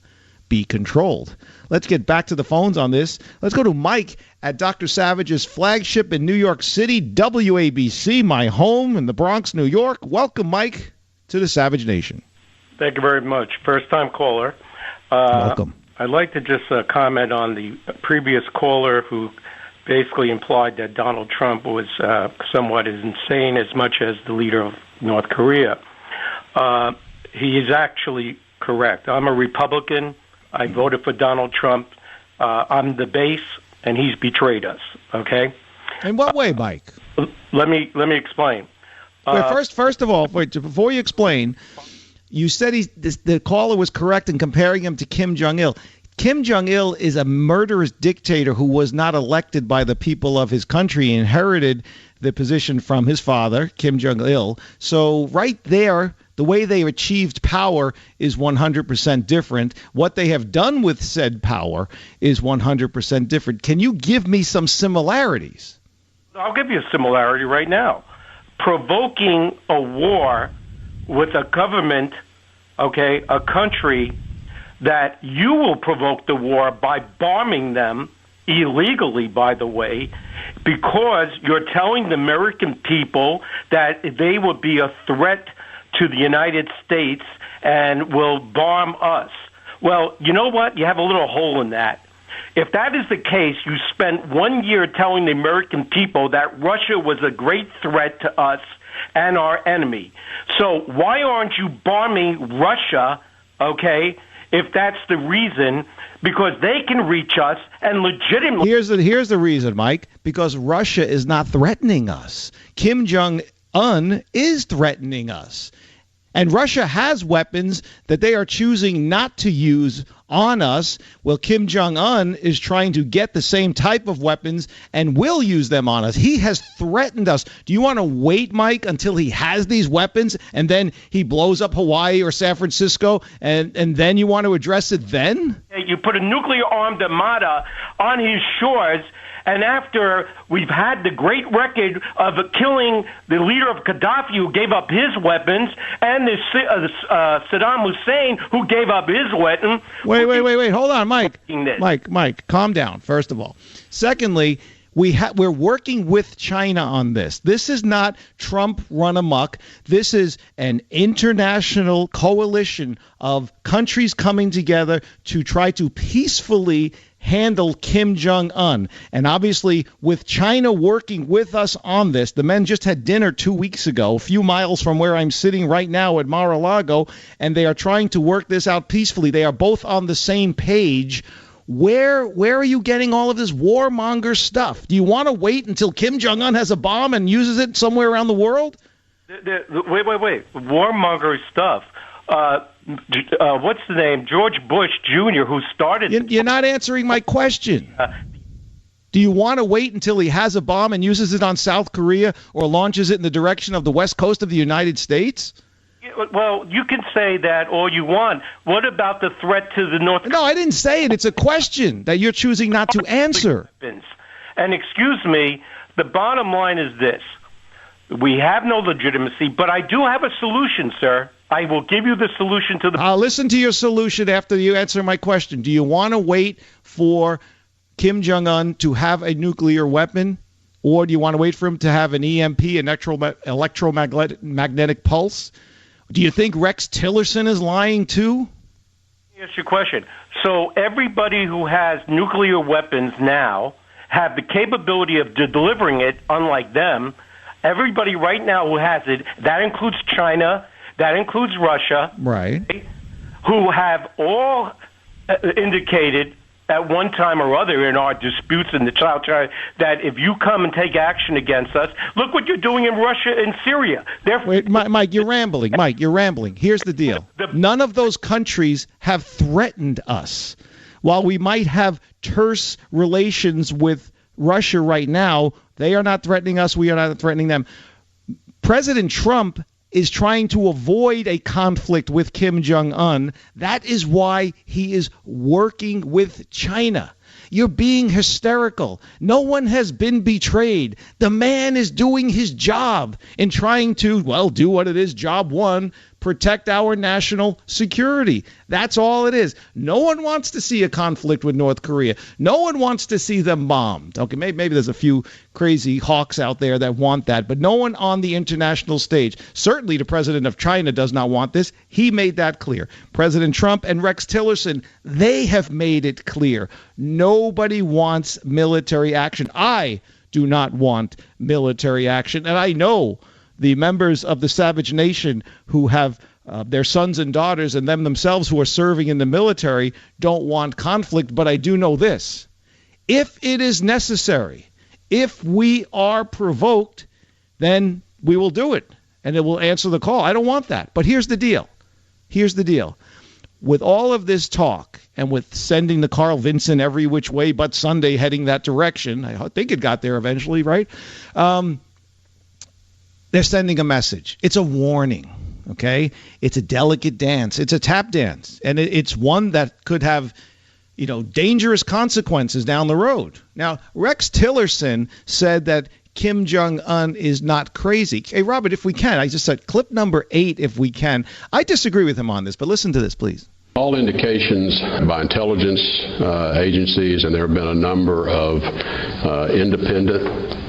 be controlled? Let's get back to the phones on this. Let's go to Mike at Dr. Savage's flagship in New York City, WABC, my home in the Bronx, New York. Welcome, Mike, to the Savage Nation.
Thank you very much. First-time caller.
Welcome.
I'd like to just comment on the previous caller who basically implied that Donald Trump was somewhat as insane as much as the leader of North Korea. He is actually correct. I'm a Republican. I voted for Donald Trump. I'm the base, and he's betrayed us. Okay?
In what way, Mike?
Let me explain.
First of all, before you explain, you said the caller was correct in comparing him to Kim Jong-il. Kim Jong-il is a murderous dictator who was not elected by the people of his country. He inherited the position from his father, Kim Jong-il. So right there, the way they achieved power is 100% different. What they have done with said power is 100% different. Can you give me some similarities?
I'll give you a similarity right now. Provoking a war with a government, okay, a country that you will provoke the war by bombing them illegally, by the way, because you're telling the American people that they will be a threat to the United States and will bomb us. Well, you know what? You have a little hole in that. If that is the case, you spent 1 year telling the American people that Russia was a great threat to us and our enemy. So why aren't you bombing Russia, okay, if that's the reason? Because they can reach us and legitimately...
Here's the reason, Mike, because Russia is not threatening us. Kim Jong-un is threatening us. And Russia has weapons that they are choosing not to use on us. Well, Kim Jong-un is trying to get the same type of weapons and will use them on us. He has threatened us. Do you want to wait, Mike, until he has these weapons and then he blows up Hawaii or San Francisco and then you want to address it then?
You put a nuclear-armed armada on his shores, and after we've had the great record of killing the leader of Gaddafi, who gave up his weapons, and Saddam Hussein, who gave up his weapon.
Wait. Hold on, Mike. Mike, calm down, first of all. Secondly, we're working with China on this. This is not Trump run amok. This is an international coalition of countries coming together to try to peacefully handle Kim Jong-un. And obviously, with China working with us on this, the men just had dinner 2 weeks ago, a few miles from where I'm sitting right now at Mar-a-Lago, and they are trying to work this out peacefully. They are both on the same page. Where are you getting all of this warmonger stuff? Do you want to wait until Kim Jong-un has a bomb and uses it somewhere around the world?
Wait. Warmonger stuff. What's the name? George Bush Jr., who started...
You're not answering my question. Do you want to wait until he has a bomb and uses it on South Korea or launches it in the direction of the west coast of the United States?
Well, you can say that all you want. What about the threat to the North?
No, I didn't say it. It's a question that you're choosing not to answer.
And excuse me, the bottom line is this. We have no legitimacy, but I do have a solution, sir. I will give you the solution to the...
I'll listen to your solution after you answer my question. Do you want to wait for Kim Jong-un to have a nuclear weapon, or do you want to wait for him to have an EMP, an electromagnetic pulse? Do you think Rex Tillerson is lying too?
Here's your question. So everybody who has nuclear weapons now have the capability of delivering it, unlike them. Everybody right now who has it, that includes China, that includes Russia,
right?
Who have all indicated at one time or other in our disputes in the South China that if you come and take action against us, look what you're doing in Russia and Syria.
Wait, Mike, you're rambling. Mike, you're rambling. Here's the deal. None of those countries have threatened us. While we might have terse relations with Russia right now, they are not threatening us. We are not threatening them. President Trump is trying to avoid a conflict with Kim Jong-un. That is why he is working with China. You're being hysterical. No one has been betrayed. The man is doing his job in trying to, do what it is, job one, protect our national security. That's all it is. No one wants to see a conflict with North Korea. No one wants to see them bombed. Okay, maybe there's a few crazy hawks out there that want that, but no one on the international stage. Certainly the president of China does not want this. He made that clear. President Trump and Rex Tillerson, they have made it clear. Nobody wants military action. I do not want military action, and I know the members of the Savage Nation who have their sons and daughters and them themselves who are serving in the military don't want conflict, but I do know this. If it is necessary, if we are provoked, then we will do it, and it will answer the call. I don't want that. But here's the deal. With all of this talk and with sending the Carl Vinson every which way but Sunday heading that direction, I think it got there eventually, right? They're sending a message. It's a warning, okay? It's a delicate dance. It's a tap dance, and it's one that could have, dangerous consequences down the road. Now, Rex Tillerson said that Kim Jong-un is not crazy. Hey, Robert, if we can, I just said clip number 8, if we can. I disagree with him on this, but listen to this, please.
All indications by intelligence agencies, and there have been a number of independent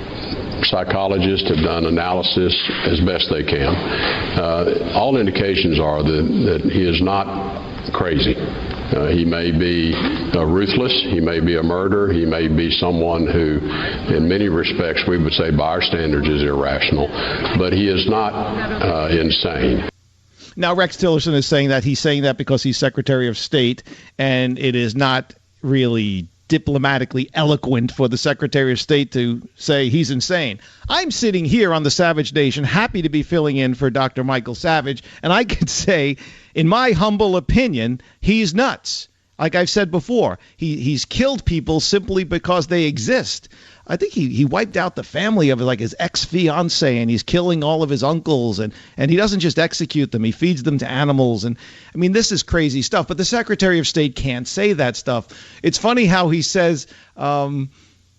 psychologists have done analysis as best they can. All indications are that he is not crazy. He may be ruthless. He may be a murderer. He may be someone who, in many respects, we would say by our standards is irrational. But he is not insane.
Now, Rex Tillerson is saying that. He's saying that because he's Secretary of State, and it is not really diplomatically eloquent for the Secretary of State to say he's insane. I'm sitting here on the Savage Nation, happy to be filling in for Dr. Michael Savage, and I could say, in my humble opinion, he's nuts. Like I've said before, he's killed people simply because they exist. I think he wiped out the family of like his ex-fiance, and he's killing all of his uncles, and he doesn't just execute them. He feeds them to animals. And I mean, this is crazy stuff. But the Secretary of State can't say that stuff. It's funny how he says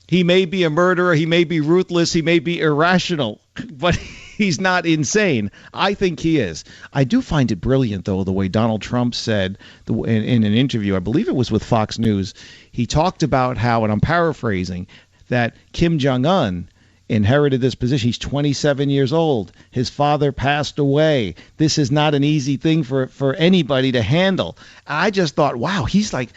he may be a murderer, he may be ruthless, he may be irrational, but he's not insane. I think he is. I do find it brilliant, though, the way Donald Trump said in an interview, I believe it was with Fox News, he talked about how, and I'm paraphrasing, that Kim Jong-un inherited this position. He's 27 years old. His father passed away. This is not an easy thing for anybody to handle. I just thought, wow, he's like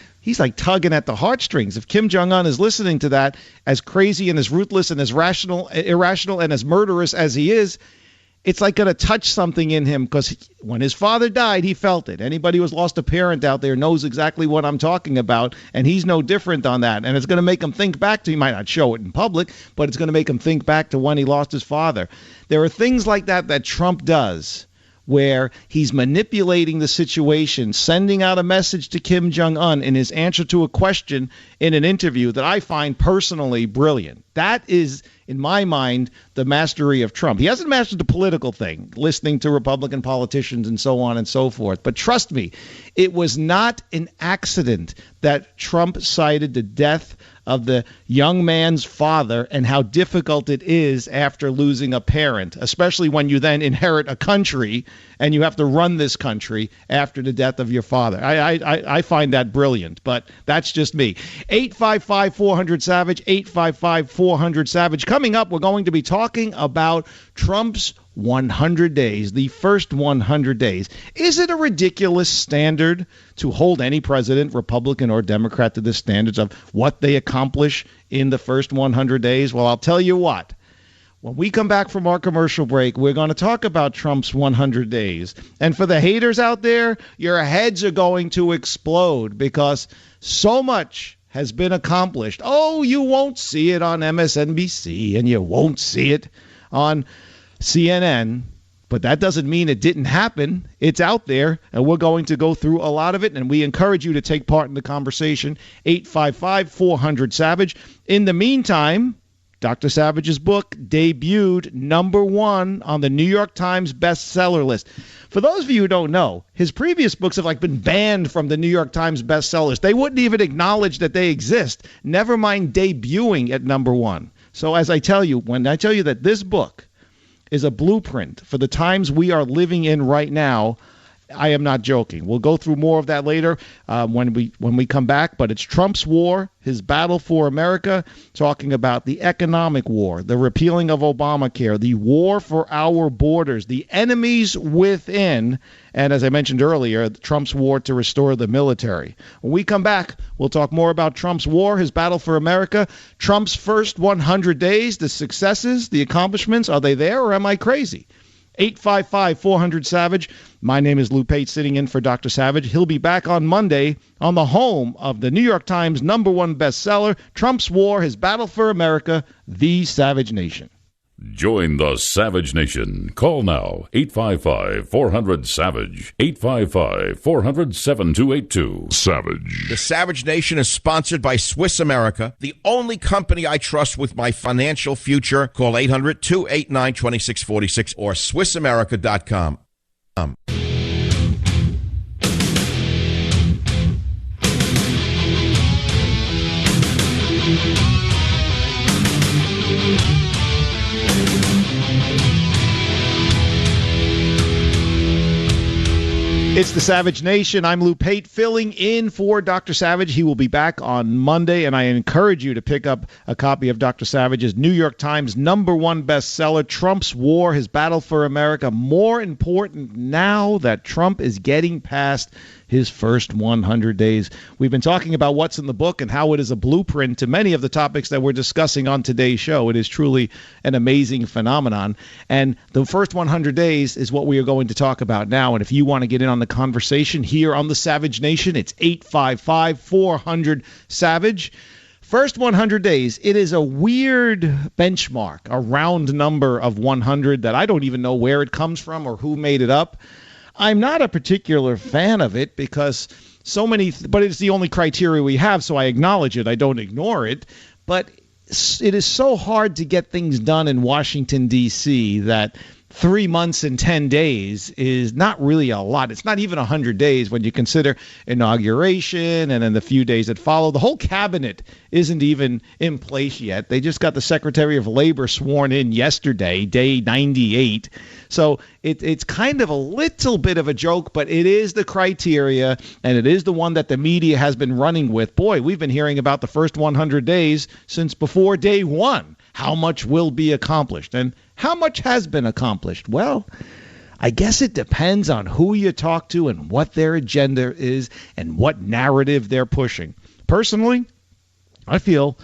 tugging at the heartstrings. If Kim Jong-un is listening to that, as crazy and as ruthless and as irrational and as murderous as he is, it's like going to touch something in him, because when his father died, he felt it. Anybody who's lost a parent out there knows exactly what I'm talking about, and he's no different on that. And it's going to make him think back to, he might not show it in public, but it's going to make him think back to when he lost his father. There are things like that Trump does, where he's manipulating the situation, sending out a message to Kim Jong-un in his answer to a question in an interview, that I find personally brilliant. That is, in my mind, the mastery of Trump. He hasn't mastered the political thing, listening to Republican politicians and so on and so forth. But trust me, it was not an accident that Trump cited the death of the young man's father and how difficult it is after losing a parent, especially when you then inherit a country and you have to run this country after the death of your father. I find that brilliant, but that's just me. 855-400-SAVAGE, 855-400-SAVAGE. Coming up, we're going to be talking about Trump's 100 days, the first 100 days. Is it a ridiculous standard to hold any president, Republican or Democrat, to the standards of what they accomplish in the first 100 days? Well, I'll tell you what. When we come back from our commercial break, we're going to talk about Trump's 100 days. And for the haters out there, your heads are going to explode, because so much has been accomplished. Oh, you won't see it on MSNBC, and you won't see it on CNN, but that doesn't mean it didn't happen. It's out there, and we're going to go through a lot of it, and we encourage you to take part in the conversation. 855-400-SAVAGE. In the meantime, Dr. Savage's book debuted #1 on the New York Times bestseller list. For those of you who don't know, his previous books have been banned from the New York Times bestsellers. They wouldn't even acknowledge that they exist, never mind debuting at #1. So as I tell you, when I tell you that this book is a blueprint for the times we are living in right now, I am not joking. We'll go through more of that later when we come back. But it's Trump's war, his battle for America, talking about the economic war, the repealing of Obamacare, the war for our borders, the enemies within, and as I mentioned earlier, Trump's war to restore the military. When we come back, we'll talk more about Trump's war, his battle for America, Trump's first 100 days, the successes, the accomplishments. Are they there, or am I crazy? 855-400-SAVAGE. My name is Lou Pate, sitting in for Dr. Savage. He'll be back on Monday on the home of the New York Times #1 bestseller, Trump's War, His Battle for America, The Savage Nation.
Join the Savage Nation. Call now, 855-400-SAVAGE, 855-400-7282. Savage.
The Savage Nation is sponsored by Swiss America, the only company I trust with my financial future. Call 800-289-2646 or SwissAmerica.com.
It's the Savage Nation. I'm Lou Pate, filling in for Dr. Savage. He will be back on Monday, and I encourage you to pick up a copy of Dr. Savage's New York Times #1 bestseller, Trump's War, His Battle for America. More important now that Trump is getting past his first 100 days. We've been talking about what's in the book and how it is a blueprint to many of the topics that we're discussing on today's show. It is truly an amazing phenomenon. And the first 100 days is what we are going to talk about now. And if you want to get in on the conversation here on the Savage Nation, it's 855-400-SAVAGE. First 100 days, it is a weird benchmark, a round number of 100 that I don't even know where it comes from or who made it up. I'm not a particular fan of it because so many, but it's the only criteria we have, so I acknowledge it. I don't ignore it. But it is so hard to get things done in Washington, D.C. that 3 months and 10 days is not really a lot. It's not even 100 days when you consider inauguration and then the few days that follow. The whole cabinet isn't even in place yet. They just got the Secretary of Labor sworn in yesterday, day 98. So it's kind of a little bit of a joke, but it is the criteria, and it is the one that the media has been running with. Boy, we've been hearing about the first 100 days since before day one. How much will be accomplished? And how much has been accomplished? Well, I guess it depends on who you talk to and what their agenda is and what narrative they're pushing. Personally, I feel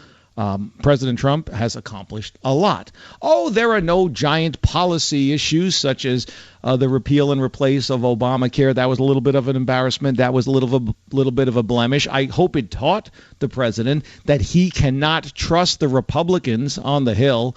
President Trump has accomplished a lot. Oh, there are no giant policy issues such as the repeal and replace of Obamacare. That was a little bit of an embarrassment. That was a little bit of a blemish. I hope it taught the president that he cannot trust the Republicans on the Hill.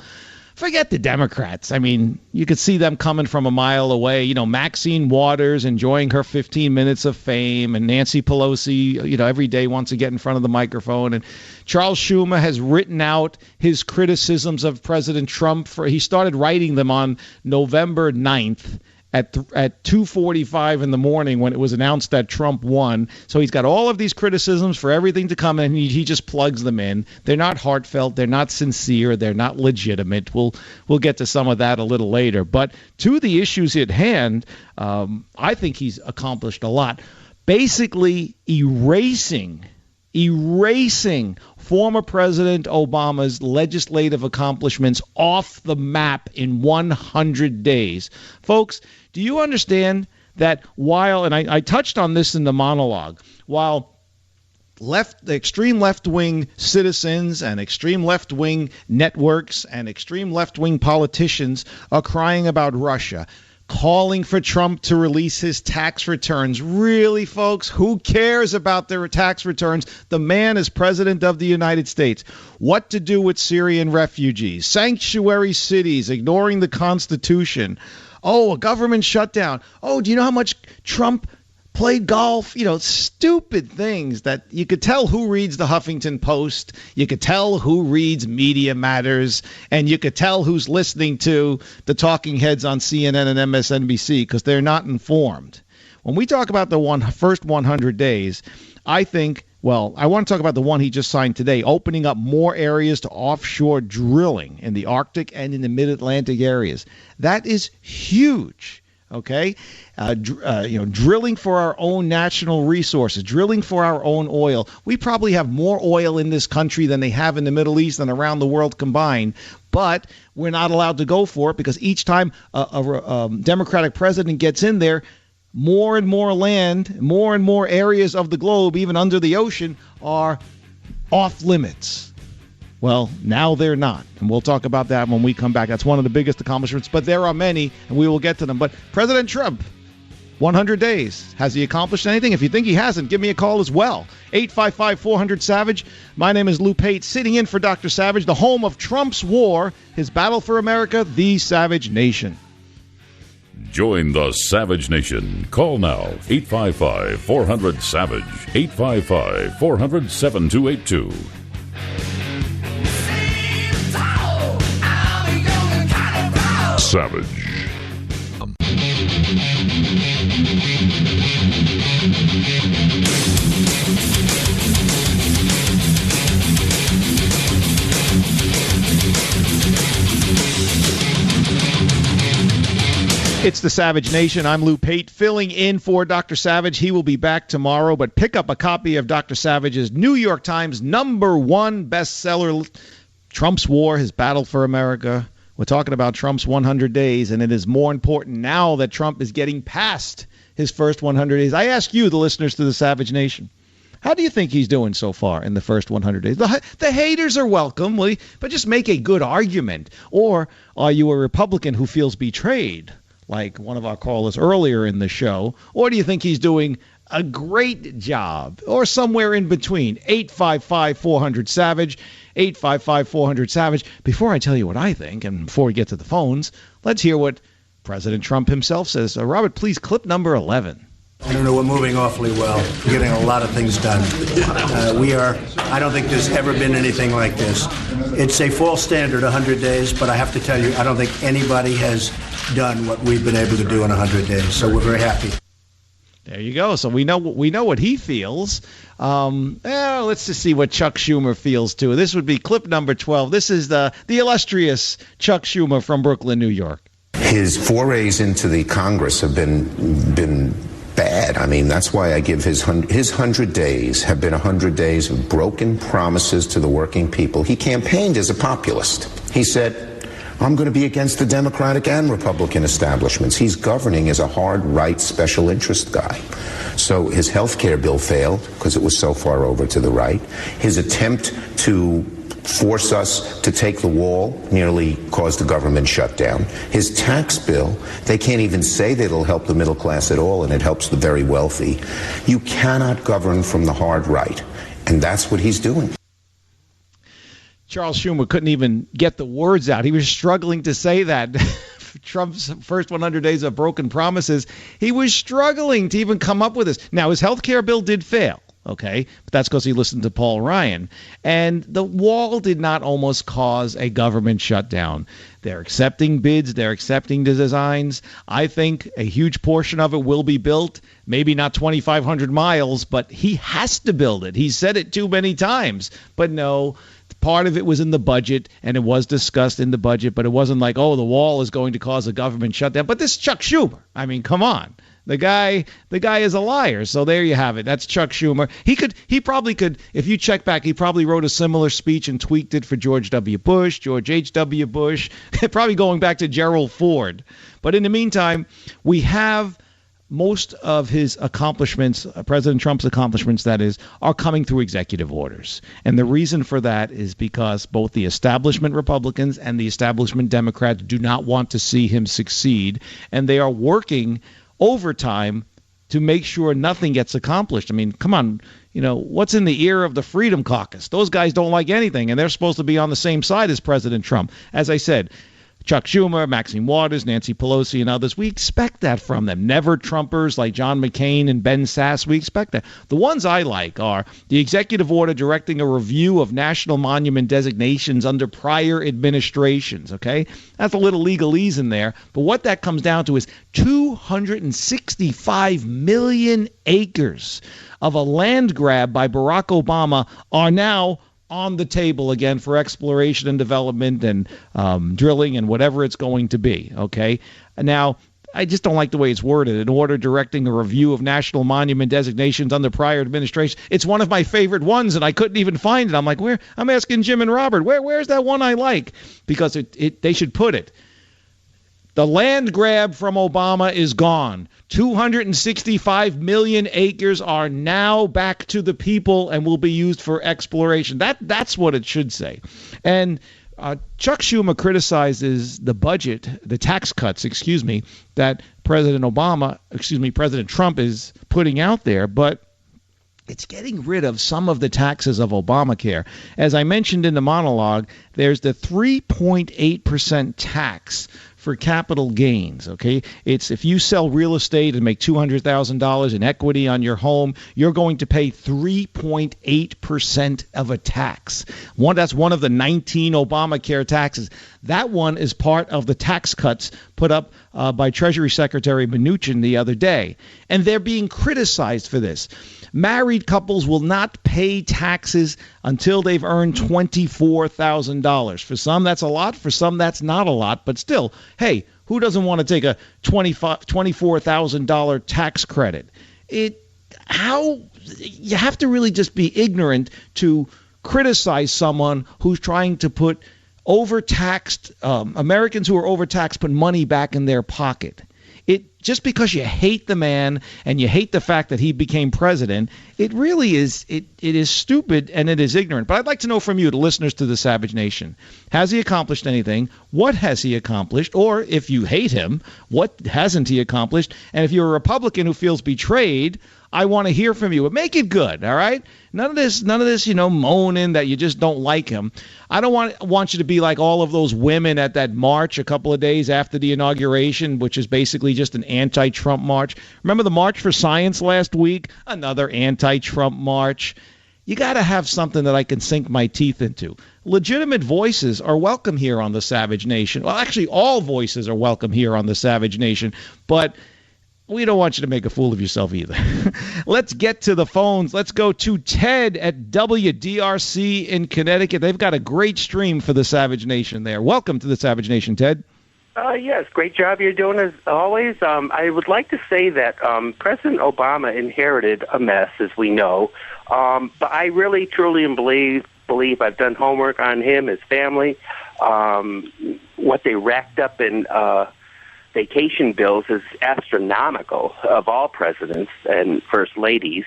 Forget the Democrats. I mean, you could see them coming from a mile away. You know, Maxine Waters enjoying her 15 minutes of fame, and Nancy Pelosi, you know, every day wants to get in front of the microphone. And Charles Schumer has written out his criticisms of President Trump. He started writing them on November 9th. At 2:45 in the morning when it was announced that Trump won. So he's got all of these criticisms for everything to come, and he just plugs them in. They're not heartfelt. They're not sincere. They're not legitimate. We'll get to some of that a little later. But to the issues at hand, I think he's accomplished a lot. Basically erasing former President Obama's legislative accomplishments off the map in 100 days. Folks, do you understand that while, and I touched on this in the monologue, while the extreme left-wing citizens and extreme left-wing networks and extreme left-wing politicians are crying about Russia, calling for Trump to release his tax returns. Really, folks, who cares about their tax returns? The man is president of the United States. What to do with Syrian refugees? Sanctuary cities, ignoring the Constitution. Oh, a government shutdown. Oh, do you know how much Trump played golf? You know, stupid things that you could tell who reads the Huffington Post. You could tell who reads Media Matters, and you could tell who's listening to the talking heads on CNN and MSNBC because they're not informed. When we talk about the first 100 days, I think, well, I want to talk about the one he just signed today, opening up more areas to offshore drilling in the Arctic and in the mid-Atlantic areas. That is huge. Okay, drilling for our own national resources, drilling for our own oil. We probably have more oil in this country than they have in the Middle East and around the world combined, but we're not allowed to go for it because each time a Democratic president gets in there, more and more land, more and more areas of the globe, even under the ocean, are off limits. Well, now they're not, and we'll talk about that when we come back. That's one of the biggest accomplishments, but there are many, and we will get to them. But President Trump, 100 days. Has he accomplished anything? If you think he hasn't, give me a call as well. 855-400-SAVAGE. My name is Lou Pate, sitting in for Dr. Savage, the home of Trump's war, his battle for America, the Savage Nation.
Join the Savage Nation. Call now, 855-400-SAVAGE, 855-400-7282. Savage.
It's the Savage Nation. I'm Lou Pate, filling in for Dr. Savage. He will be back tomorrow, but pick up a copy of Dr. Savage's New York Times #1 bestseller, Trump's War, His Battle for America. We're talking about Trump's 100 days, and it is more important now that Trump is getting past his first 100 days. I ask you, the listeners to the Savage Nation, how do you think he's doing so far in the first 100 days? The haters are welcome, but just make a good argument. Or are you a Republican who feels betrayed, like one of our callers earlier in the show? Or do you think he's doing a great job, or somewhere in between? 855-400-SAVAGE, 855-400-SAVAGE. Before I tell you what I think, and before we get to the phones, let's hear what President Trump himself says. Robert, please, clip number 11.
I don't know, we're moving awfully well. We're getting a lot of things done. I don't think there's ever been anything like this. It's a false standard, 100 days, but I have to tell you, I don't think anybody has done what we've been able to do in 100 days. So we're very happy.
There you go. So we know what he feels. Let's just see what Chuck Schumer feels too. This would be clip number 12. This is the illustrious Chuck Schumer from Brooklyn, New York.
His forays into the Congress have been bad. I mean, that's why I give his 100 days have been 100 days of broken promises to the working people. He campaigned as a populist. He said, I'm going to be against the Democratic and Republican establishments. He's governing as a hard right special interest guy. So his health care bill failed because it was so far over to the right. His attempt to force us to take the wall nearly caused the government shutdown. His tax bill, they can't even say that it'll help the middle class at all, and it helps the very wealthy. You cannot govern from the hard right, and that's what he's doing.
Charles Schumer couldn't even get the words out. He was struggling to say that. Trump's first 100 days of broken promises, he was struggling to even come up with this. Now, his health care bill did fail, okay? But that's because he listened to Paul Ryan. And the wall did not almost cause a government shutdown. They're accepting bids. They're accepting the designs. I think a huge portion of it will be built. Maybe not 2,500 miles, but he has to build it. He said it too many times. But no, part of it was in the budget, and it was discussed in the budget, but it wasn't like, oh, the wall is going to cause a government shutdown. But this is Chuck Schumer. I mean, come on. The guy is a liar. So there you have it. That's Chuck Schumer. He probably could, if you check back, he probably wrote a similar speech and tweaked it for George W. Bush, George H.W. Bush, probably going back to Gerald Ford. But in the meantime, we have most of his accomplishments, President Trump's accomplishments, that is, are coming through executive orders. And the reason for that is because both the establishment Republicans and the establishment Democrats do not want to see him succeed. And they are working overtime to make sure nothing gets accomplished. I mean, come on, what's in the ear of the Freedom Caucus? Those guys don't like anything, and they're supposed to be on the same side as President Trump. As I said, Chuck Schumer, Maxine Waters, Nancy Pelosi, and others, we expect that from them. Never Trumpers like John McCain and Ben Sasse, we expect that. The ones I like are the executive order directing a review of national monument designations under prior administrations, okay? That's a little legalese in there, but what that comes down to is 265 million acres of a land grab by Barack Obama are now on the table again for exploration and development and drilling and whatever it's going to be, okay? Now, I just don't like the way it's worded. An order directing a review of national monument designations under prior administration. It's one of my favorite ones, and I couldn't even find it. I'm like, where? I'm asking Jim and Robert, where's that one I like? Because they should put it. The land grab from Obama is gone. 265 million acres are now back to the people and will be used for exploration. That's what it should say. And Chuck Schumer criticizes the budget, the tax cuts, that President Trump is putting out there, but it's getting rid of some of the taxes of Obamacare. As I mentioned in the monologue, there's the 3.8% tax for capital gains, okay? It's if you sell real estate and make $200,000 in equity on your home, you're going to pay 3.8% of a tax. That's one of the 19 Obamacare taxes. That one is part of the tax cuts put up by Treasury Secretary Mnuchin the other day. And they're being criticized for this. Married couples will not pay taxes until they've earned $24,000. For some, that's a lot. For some, that's not a lot. But still, hey, who doesn't want to take a $24,000 tax credit? You have to really just be ignorant to criticize someone who's trying to put overtaxed Americans who are overtaxed put money back in their pocket. Just because you hate the man and you hate the fact that he became president, it really is it is stupid and it is ignorant. But I'd like to know from you, the listeners to the Savage Nation, has he accomplished anything? What has he accomplished? Or if you hate him, what hasn't he accomplished? And if you're a Republican who feels betrayed, I want to hear from you. But make it good, all right? None of this, moaning that you just don't like him. I don't want you to be like all of those women at that march a couple of days after the inauguration, which is basically just an anti-Trump march. Remember the March for Science last week? Another anti-Trump march. You got to have something that I can sink my teeth into. Legitimate voices are welcome here on the Savage Nation. Well, actually, all voices are welcome here on the Savage Nation, but we don't want you to make a fool of yourself either. Let's get to the phones. Let's go to Ted at WDRC in Connecticut. They've got a great stream for the Savage Nation there. Welcome to the Savage Nation, Ted.
Yes, great job you're doing as always. I would like to say that President Obama inherited a mess, as we know. But I really, truly believe I've done homework on him, his family, what they racked up in vacation bills is astronomical of all presidents and first ladies.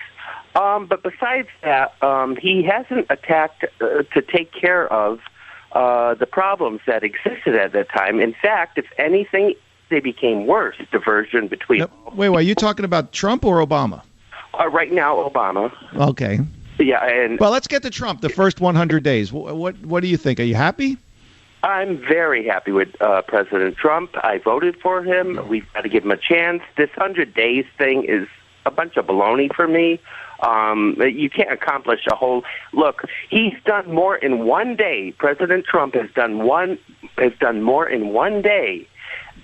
But besides that, he hasn't attacked to take care of the problems that existed at that time. In fact, if anything, they became worse, diversion between...
Wait, are you talking about Trump or Obama?
Right now, Obama.
Okay.
Yeah, and...
Well, let's get to Trump, the first 100 days. What do you think? Are you happy?
I'm very happy with President Trump. I voted for him. We've got to give him a chance. This 100 days thing is a bunch of baloney for me. You can't accomplish a whole... Look, he's done more in one day. President Trump has done more in one day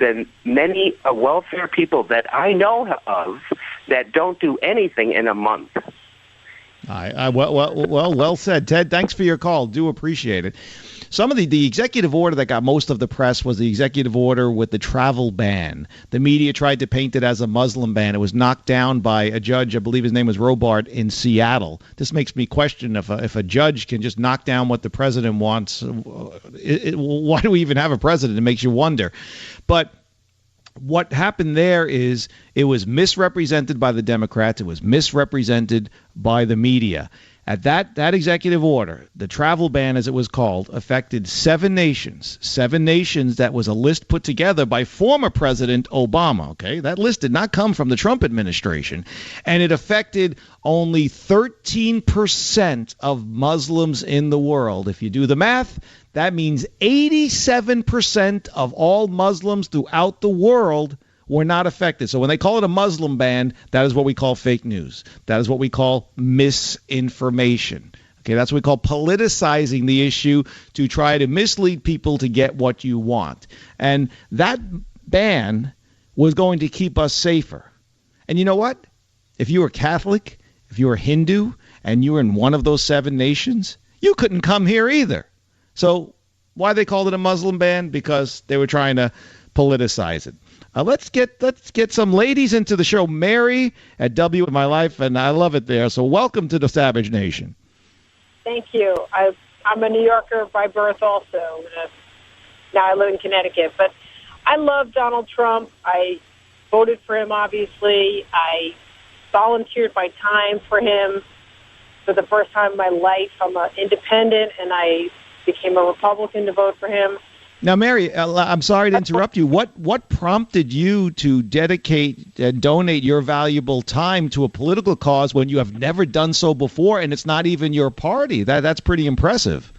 than many welfare people that I know of that don't do anything in a month.
Well said, Ted. Thanks for your call. Do appreciate it. Some of the executive order that got most of the press was the executive order with the travel ban. The media tried to paint it as a Muslim ban. It was knocked down by a judge, I believe his name was Robart, in Seattle. This makes me question if a judge can just knock down what the president wants. Why do we even have a president? It makes you wonder. But what happened there is it was misrepresented by the Democrats. It was misrepresented by the media. At that executive order, the travel ban, as it was called, affected 7 nations. 7 nations that was a list put together by former President Obama. Okay, that list did not come from the Trump administration. And it affected only 13% of Muslims in the world. If you do the math, that means 87% of all Muslims throughout the world were not affected. So when they call it a Muslim ban, that is what we call fake news. That is what we call misinformation. Okay, that's what we call politicizing the issue to try to mislead people to get what you want. And that ban was going to keep us safer. And you know what? If you were Catholic, if you were Hindu, and you were in one of those 7 nations, you couldn't come here either. So why they called it a Muslim ban? Because they were trying to politicize it. Let's get some ladies into the show. Mary at W in My Life, and I love it there. So welcome to the Savage Nation.
Thank you. I'm a New Yorker by birth also. Now I live in Connecticut. But I love Donald Trump. I voted for him, obviously. I volunteered my time for him for the first time in my life. I'm an independent, and I became a Republican to vote for him.
Now, Mary, I'm sorry to interrupt you. What prompted you to dedicate and donate your valuable time to a political cause when you have never done so before, and it's not even your party? That's pretty impressive.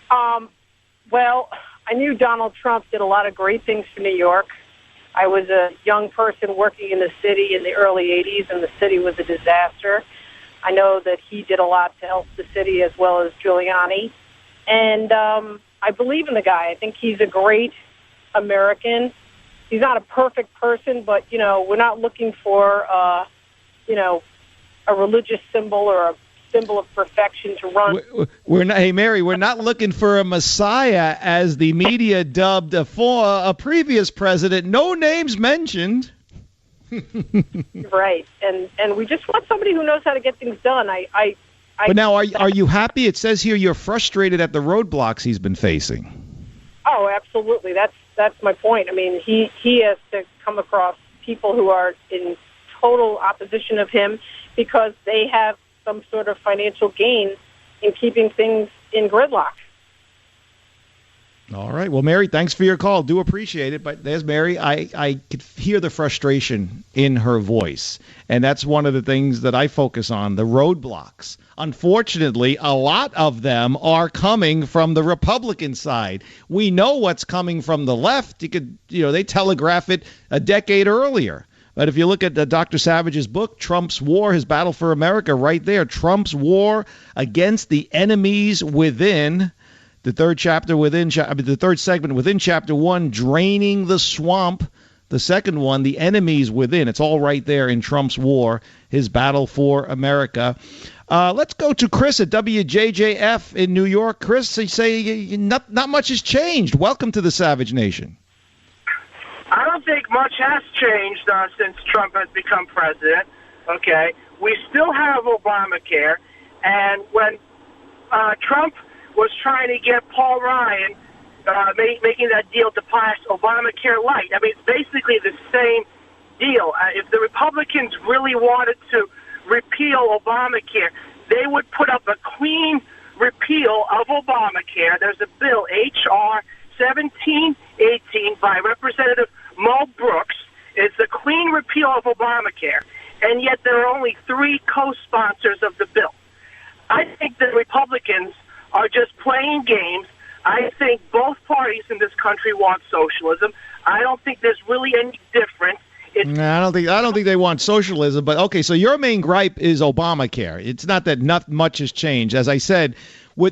Well, I knew Donald Trump did a lot of great things for New York. I was a young person working in the city in the early 80s, and the city was a disaster. I know that he did a lot to help the city as well as Giuliani. And I believe in the guy. I think he's a great American. He's not a perfect person, but, we're not looking for, a religious symbol or a symbol of perfection to run.
We're not, hey, Mary, we're not looking for a messiah, as the media dubbed a previous president. No names mentioned.
Right. And we just want somebody who knows how to get things done.
But now, are you happy? It says here you're frustrated at the roadblocks he's been facing.
Oh, absolutely. That's my point. I mean, he has to come across people who are in total opposition of him because they have some sort of financial gain in keeping things in gridlock.
All right. Well, Mary, thanks for your call. Do appreciate it. But there's Mary. I could hear the frustration in her voice. And that's one of the things that I focus on, the roadblocks. Unfortunately, a lot of them are coming from the Republican side. We know what's coming from the left. They telegraph it a decade earlier. But if you look at Dr. Savage's book, Trump's War, His Battle for America, right there, Trump's war against the enemies within. The third segment within Chapter 1, Draining the Swamp. The second one, The Enemies Within. It's all right there in Trump's War, His Battle for America. Let's go to Chris at WJJF in New York. Chris, you say not much has changed. Welcome to the Savage Nation.
I don't think much has changed since Trump has become president. Okay, we still have Obamacare, and when Trump was trying to get Paul Ryan making that deal to pass Obamacare Light. I mean, it's basically the same deal. If the Republicans really wanted to repeal Obamacare, they would put up a clean repeal of Obamacare. There's a bill, H.R. 1718, by Representative Mo Brooks. It's a clean repeal of Obamacare, and yet there are only 3 co-sponsors of the bill. I think the Republicans are just playing games. I think both parties in this country want socialism. I don't think there's really any difference.
I don't think they want socialism. But okay, so your main gripe is Obamacare. It's not that not much has changed. As I said,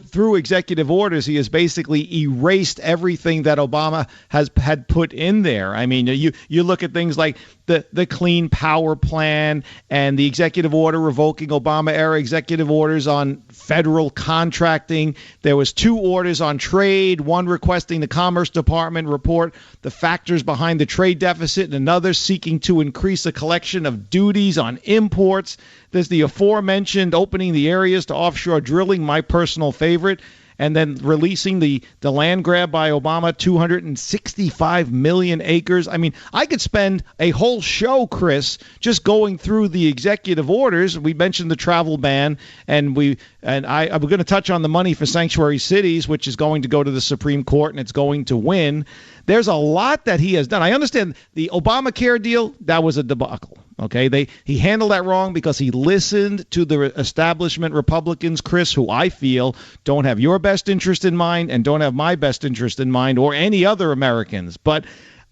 through executive orders, he has basically erased everything that Obama had put in there. I mean, you look at things like the Clean Power Plan and the executive order revoking Obama-era executive orders on federal contracting. There was 2 orders on trade, one requesting the Commerce Department report the factors behind the trade deficit, and another seeking to increase the collection of duties on imports. There's the aforementioned opening the areas to offshore drilling, my personal favorite, and then releasing the land grab by Obama, 265 million acres. I mean, I could spend a whole show, Chris, just going through the executive orders. We mentioned the travel ban, and we're going to touch on the money for sanctuary cities, which is going to go to the Supreme Court, and it's going to win. There's a lot that he has done. I understand the Obamacare deal, that was a debacle. Okay, he handled that wrong because he listened to the establishment Republicans, Chris, who I feel don't have your best interest in mind and don't have my best interest in mind or any other Americans. But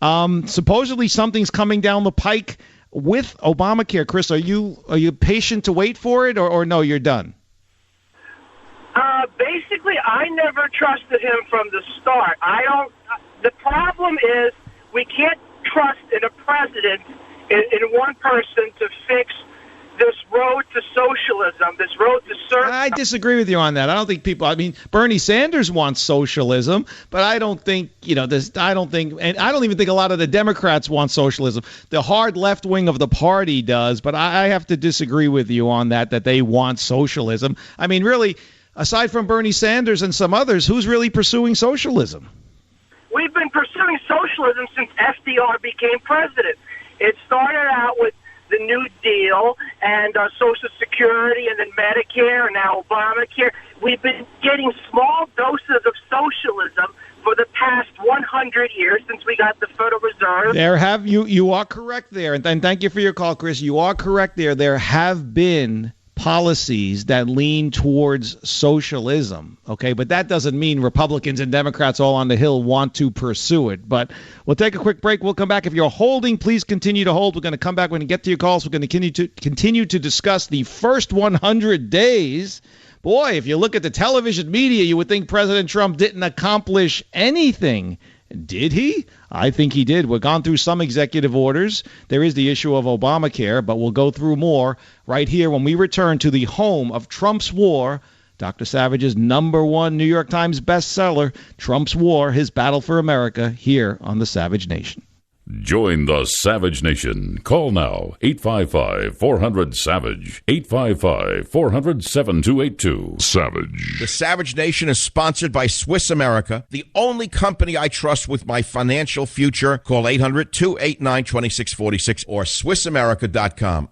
supposedly something's coming down the pike with Obamacare. Chris, are you patient to wait for it, or no, you're done?
Basically, I never trusted him from the start. The problem is we can't trust in a president, in one person, to fix this road to socialism, this road to service.
I disagree with you on that. I don't think Bernie Sanders wants socialism, but I don't think, and I don't even think a lot of the Democrats want socialism. The hard left wing of the party does, but I have to disagree with you on that they want socialism. I mean, really, aside from Bernie Sanders and some others, who's really pursuing socialism?
We've been pursuing socialism since FDR became president. It started out with the New Deal and Social Security and then Medicare and now Obamacare. We've been getting small doses of socialism for the past 100 years since we got the Federal Reserve.
You are correct there. And thank you for your call, Chris. You are correct there. There have been policies that lean towards socialism, okay? But that doesn't mean Republicans and Democrats all on the Hill want to pursue it. But we'll take a quick break. We'll come back. If you're holding, please continue to hold. We're going to come back. We're going to get to your calls. We're going to continue to discuss the first 100 days. Boy, if you look at the television media, you would think President Trump didn't accomplish anything. Did he? I think he did. We've gone through some executive orders. There is the issue of Obamacare, but we'll go through more right here when we return to the home of Trump's War, Dr. Savage's #1 New York Times bestseller, Trump's War, His Battle for America, here on the Savage Nation.
Join the Savage Nation. Call now, 855-400-SAVAGE, 855-400-7282. Savage.
The Savage Nation is sponsored by Swiss America, the only company I trust with my financial future. Call 800-289-2646 or SwissAmerica.com.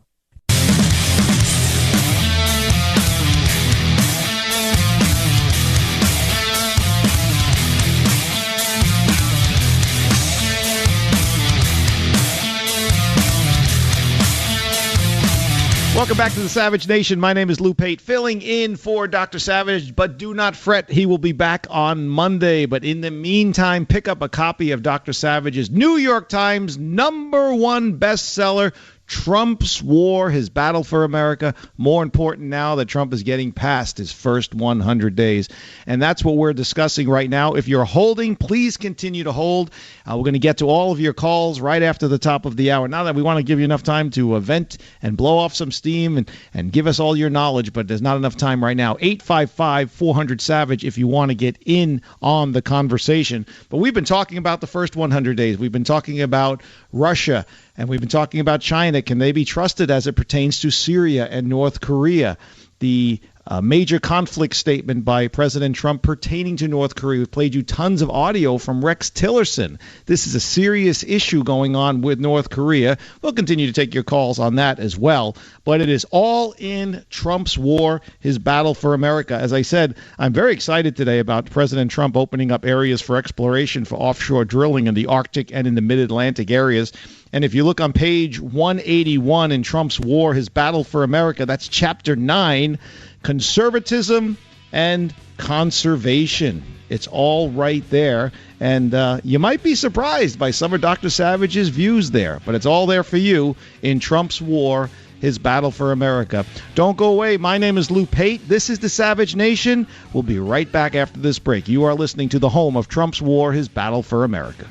Welcome back to the Savage Nation. My name is Lou Pate, filling in for Dr. Savage, but do not fret. He will be back on Monday. But in the meantime, pick up a copy of Dr. Savage's New York Times #1 bestseller, Trump's War, His Battle for America. More important now that Trump is getting past his first 100 days. And that's what we're discussing right now. If you're holding, please continue to hold. We're going to get to all of your calls right after the top of the hour. Now that we want to give you enough time to vent and blow off some steam and give us all your knowledge, but there's not enough time right now. 855-400-SAVAGE if you want to get in on the conversation. But we've been talking about the first 100 days. We've been talking about Russia, and we've been talking about China. Can they be trusted as it pertains to Syria and North Korea? The major conflict statement by President Trump pertaining to North Korea. We've played you tons of audio from Rex Tillerson. This is a serious issue going on with North Korea. We'll continue to take your calls on that as well. But it is all in Trump's war, his battle for America. As I said, I'm very excited today about President Trump opening up areas for exploration for offshore drilling in the Arctic and in the mid-Atlantic areas. And if you look on page 181 in Trump's War, His Battle for America, that's chapter 9, Conservatism and Conservation. It's all right there. And you might be surprised by some of Dr. Savage's views there, but it's all there for you in Trump's War, His Battle for America. Don't go away. My name is Lou Pate. This is the Savage Nation. We'll be right back after this break. You are listening to the home of Trump's War, His Battle for America.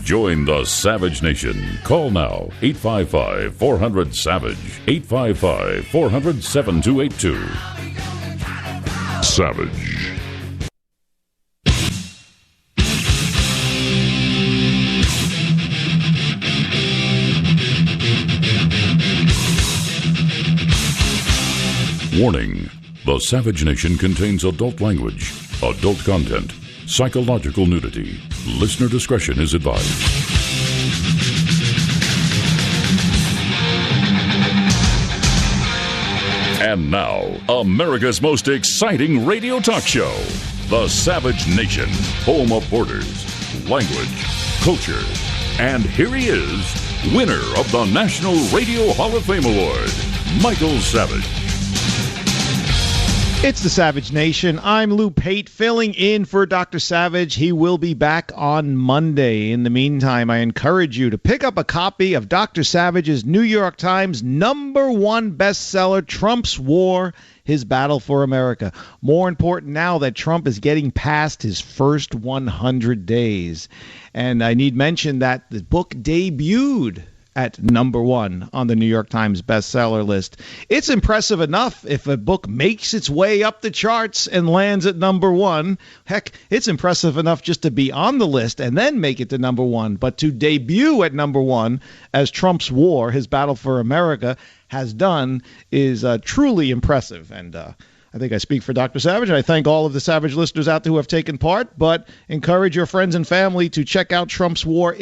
Join the Savage Nation. Call now, 855-400-SAVAGE, 855-400-7282. Savage. Warning. The Savage Nation contains adult language, adult content, psychological nudity. Listener discretion is advised. And now, America's most exciting radio talk show, The Savage Nation, home of borders, language, culture. And here he is, winner of the National Radio Hall of Fame Award, Michael Savage.
It's the Savage Nation. I'm Lou Pate, filling in for Dr. Savage. He will be back on Monday. In the meantime, I encourage you to pick up a copy of Dr. Savage's New York Times #1 bestseller, Trump's War, His Battle for America. More important now that Trump is getting past his first 100 days. And I need mention that the book debuted at #1 on the New York Times bestseller list. It's impressive enough if a book makes its way up the charts and lands at #1. Heck, it's impressive enough just to be on the list and then make it to #1. But to debut at #1, as Trump's War, His Battle for America, has done, is truly impressive. And I think I speak for Dr. Savage. I thank all of the Savage listeners out there who have taken part, but encourage your friends and family to check out Trump's War.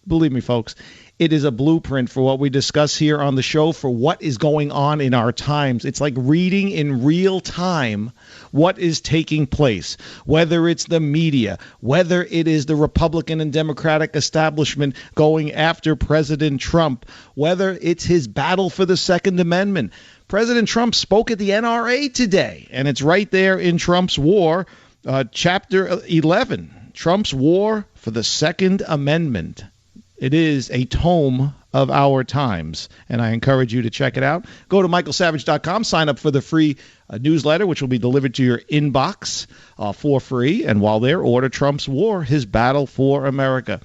Believe me, folks, it is a blueprint for what we discuss here on the show, for what is going on in our times. It's like reading in real time what is taking place, whether it's the media, whether it is the Republican and Democratic establishment going after President Trump, whether it's his battle for the Second Amendment. President Trump spoke at the NRA today, and it's right there in Trump's War, chapter 11, Trump's War for the Second Amendment. It is a tome of our times, and I encourage you to check it out. Go to michaelsavage.com, sign up for the free newsletter, which will be delivered to your inbox for free. And while there, order Trump's War, His Battle for America.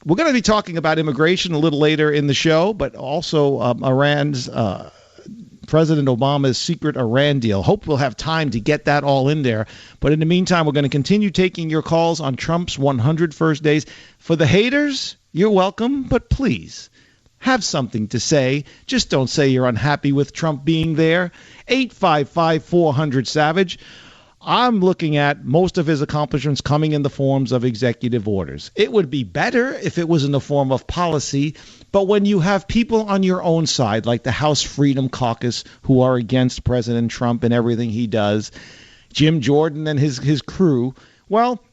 We're going to be talking about immigration a little later in the show, but also Iran's President Obama's secret Iran deal. Hope we'll have time to get that all in there. But in the meantime, we're going to continue taking your calls on Trump's 100 first days. For the haters, you're welcome, but please have something to say. Just don't say you're unhappy with Trump being there. 855-400-SAVAGE. I'm looking at most of his accomplishments coming in the forms of executive orders. It would be better if it was in the form of policy, but when you have people on your own side, like the House Freedom Caucus, who are against President Trump and everything he does, Jim Jordan and his crew, well,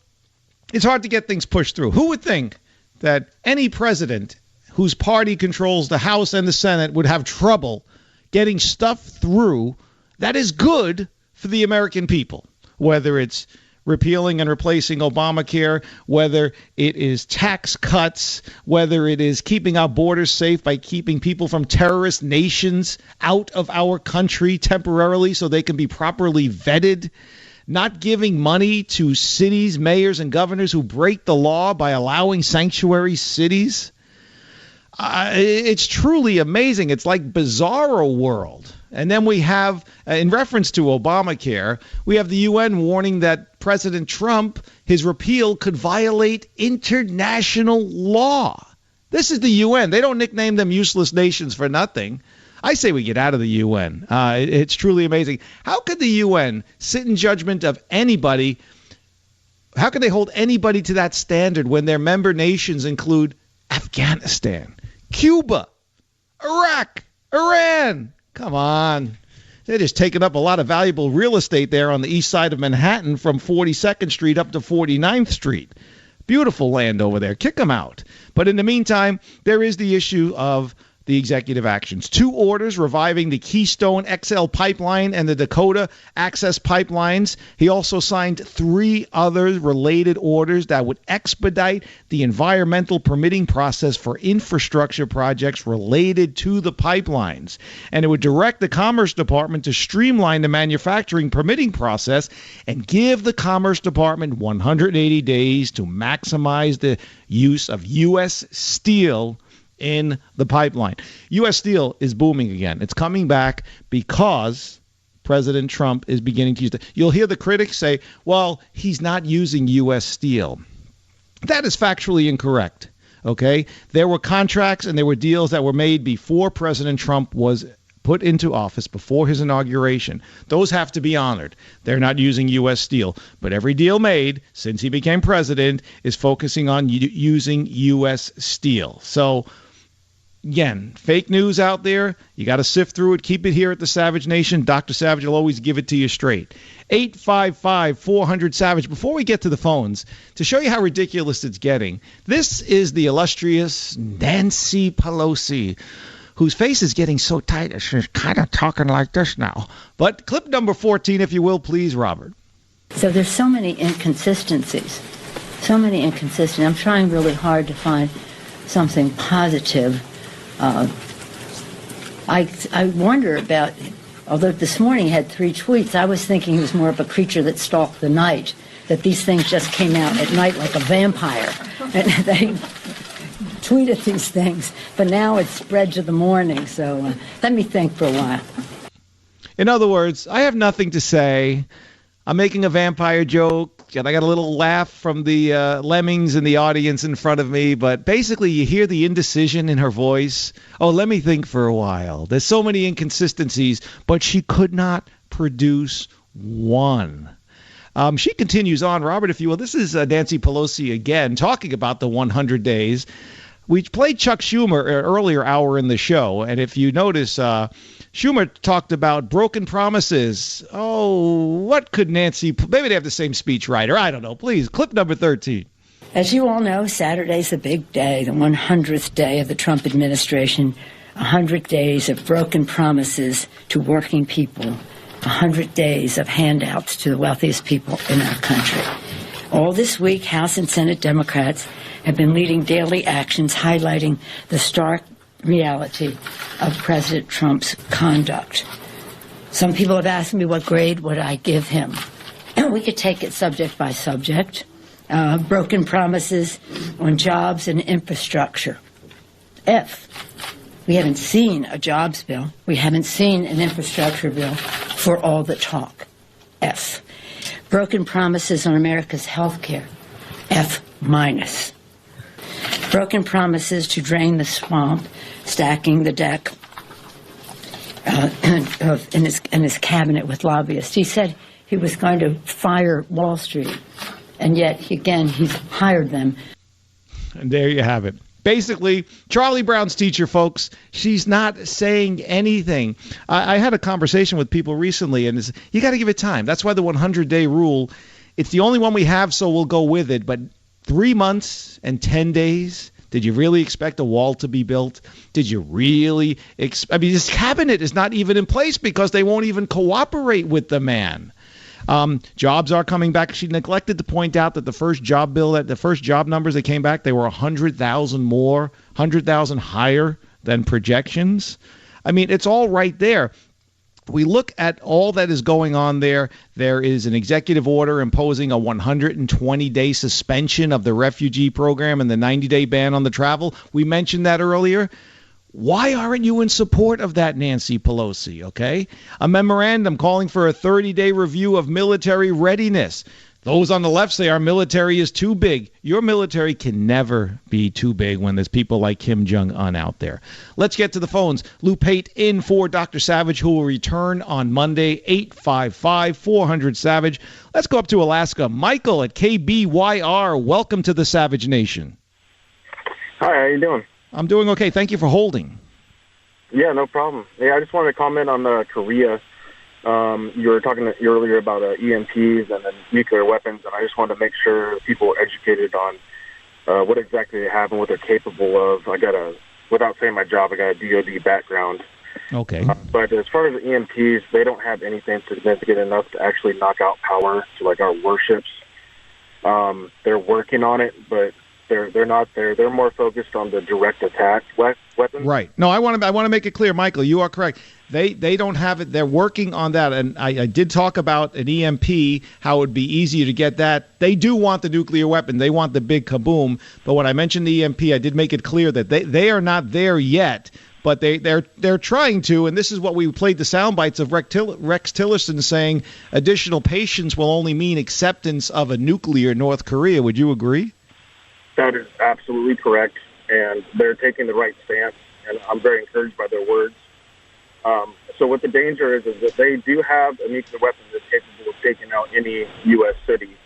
it's hard to get things pushed through. Who would think that any president whose party controls the House and the Senate would have trouble getting stuff through that is good for the American people, whether it's repealing and replacing Obamacare, whether it is tax cuts, whether it is keeping our borders safe by keeping people from terrorist nations out of our country temporarily so they can be properly vetted, not giving money to cities, mayors, and governors who break the law by allowing sanctuary cities. It's truly amazing. It's like Bizarro World. And then we have, in reference to Obamacare, we have the UN warning that President Trump, his repeal could violate international law. This is the UN. They don't nickname them useless nations for nothing. I say we get out of the UN. It's truly amazing. How could the UN sit in judgment of anybody? How could they hold anybody to that standard when their member nations include Afghanistan, Cuba, Iraq, Iran? Come on. They're just taking up a lot of valuable real estate there on the east side of Manhattan from 42nd Street up to 49th Street. Beautiful land over there. Kick them out. But in the meantime, there is the issue of the executive actions. 2 orders reviving the Keystone XL pipeline and the Dakota Access pipelines. He also signed 3 other related orders that would expedite the environmental permitting process for infrastructure projects related to the pipelines. And it would direct the Commerce Department to streamline the manufacturing permitting process and give the Commerce Department 180 days to maximize the use of U.S. steel in the pipeline. U.S. steel is booming again. It's coming back because President Trump is beginning to use it. You'll hear the critics say, well, he's not using U.S. steel. That is factually incorrect. Okay? There were contracts and there were deals that were made before President Trump was put into office, before his inauguration. Those have to be honored. They're not using U.S. steel. But every deal made since he became president is focusing on using U.S. steel. So, again, fake news out there. You got to sift through it. Keep it here at the Savage Nation. Dr. Savage will always give it to you straight. 855-400-SAVAGE. Before we get to the phones, to show you how ridiculous it's getting, this is the illustrious Nancy Pelosi, whose face is getting so tight that she's kind of talking like this now. But clip number 14, if you will, please, Robert.
So there's so many inconsistencies. So many inconsistencies. I'm trying really hard to find something positive. I wonder about, although this morning he had 3 tweets, I was thinking he was more of a creature that stalked the night, that these things just came out at night like a vampire. And they tweeted these things, but now it's spread to the morning. So let me think for a while.
In other words, I have nothing to say. I'm making a vampire joke, and I got a little laugh from the lemmings in the audience in front of me, but basically you hear the indecision in her voice. Oh, let me think for a while. There's so many inconsistencies, but she could not produce one. She continues on, Robert, if you will. This is Nancy Pelosi again, talking about the 100 days. We played Chuck Schumer earlier hour in the show, and if you notice, Schumer talked about broken promises. Oh, what could Nancy... Maybe they have the same speechwriter. I don't know. Please, clip number 13.
As you all know, Saturday's the big day, the 100th day of the Trump administration. 100 days of broken promises to working people. 100 days of handouts to the wealthiest people in our country. All this week, House and Senate Democrats have been leading daily actions highlighting the stark reality of President Trump's conduct. Some people have asked me what grade would I give him. And we could take it subject by subject. Broken promises on jobs and infrastructure. F. We haven't seen a jobs bill. We haven't seen an infrastructure bill for all the talk. F. Broken promises on America's health care. F minus. Broken promises to drain the swamp, stacking the deck in his cabinet with lobbyists. He said he was going to fire Wall Street, and yet, again, he's hired them.
And there you have it. Basically, Charlie Brown's teacher, folks, she's not saying anything. I had a conversation with people recently, and you got to give it time. That's why the 100-day rule, it's the only one we have, so we'll go with it. But 3 months and 10 days Did you really expect a wall to be built? Did you really this cabinet is not even in place because they won't even cooperate with the man. Jobs are coming back. She neglected to point out that the first job numbers that came back, they were 100,000 more, 100,000 higher than projections. I mean, it's all right there. We look at all that is going on there. There is an executive order imposing a 120-day suspension of the refugee program and the 90-day ban on the travel. We mentioned that earlier. Why aren't you in support of that, Nancy Pelosi, okay? A memorandum calling for a 30-day review of military readiness. Those on the left say our military is too big. Your military can never be too big when there's people like Kim Jong-un out there. Let's get to the phones. Lou Pate in for Dr. Savage, who will return on Monday, 855-400-SAVAGE. Let's go up to Alaska. Michael at KBYR, welcome to the Savage Nation.
Hi, how you doing?
I'm doing okay. Thank you for holding.
Yeah, no problem. Yeah, I just wanted to comment on Korea. You were talking earlier about EMPs and then nuclear weapons, and I just wanted to make sure people are educated on what exactly they have and what they're capable of. Without saying my job, I got a DOD background.
Okay.
But as far as the EMPs, they don't have anything significant enough to actually knock out power to like our warships. They're working on it, but they're not there. They're more focused on the direct attack weapons.
Right. No, I want to make it clear, Michael. You are correct. They don't have it. They're working on that. And I did talk about an EMP, how it would be easier to get that. They do want the nuclear weapon. They want the big kaboom. But when I mentioned the EMP, I did make it clear that they are not there yet. But they're trying to, and this is what we played the sound bites of Rex Tillerson saying additional patience will only mean acceptance of a nuclear North Korea. Would you agree?
That is absolutely correct, and they're taking the right stance, and I'm very encouraged by their words. So what the danger is that they do have a nuclear weapon that's capable of taking out any U.S. city.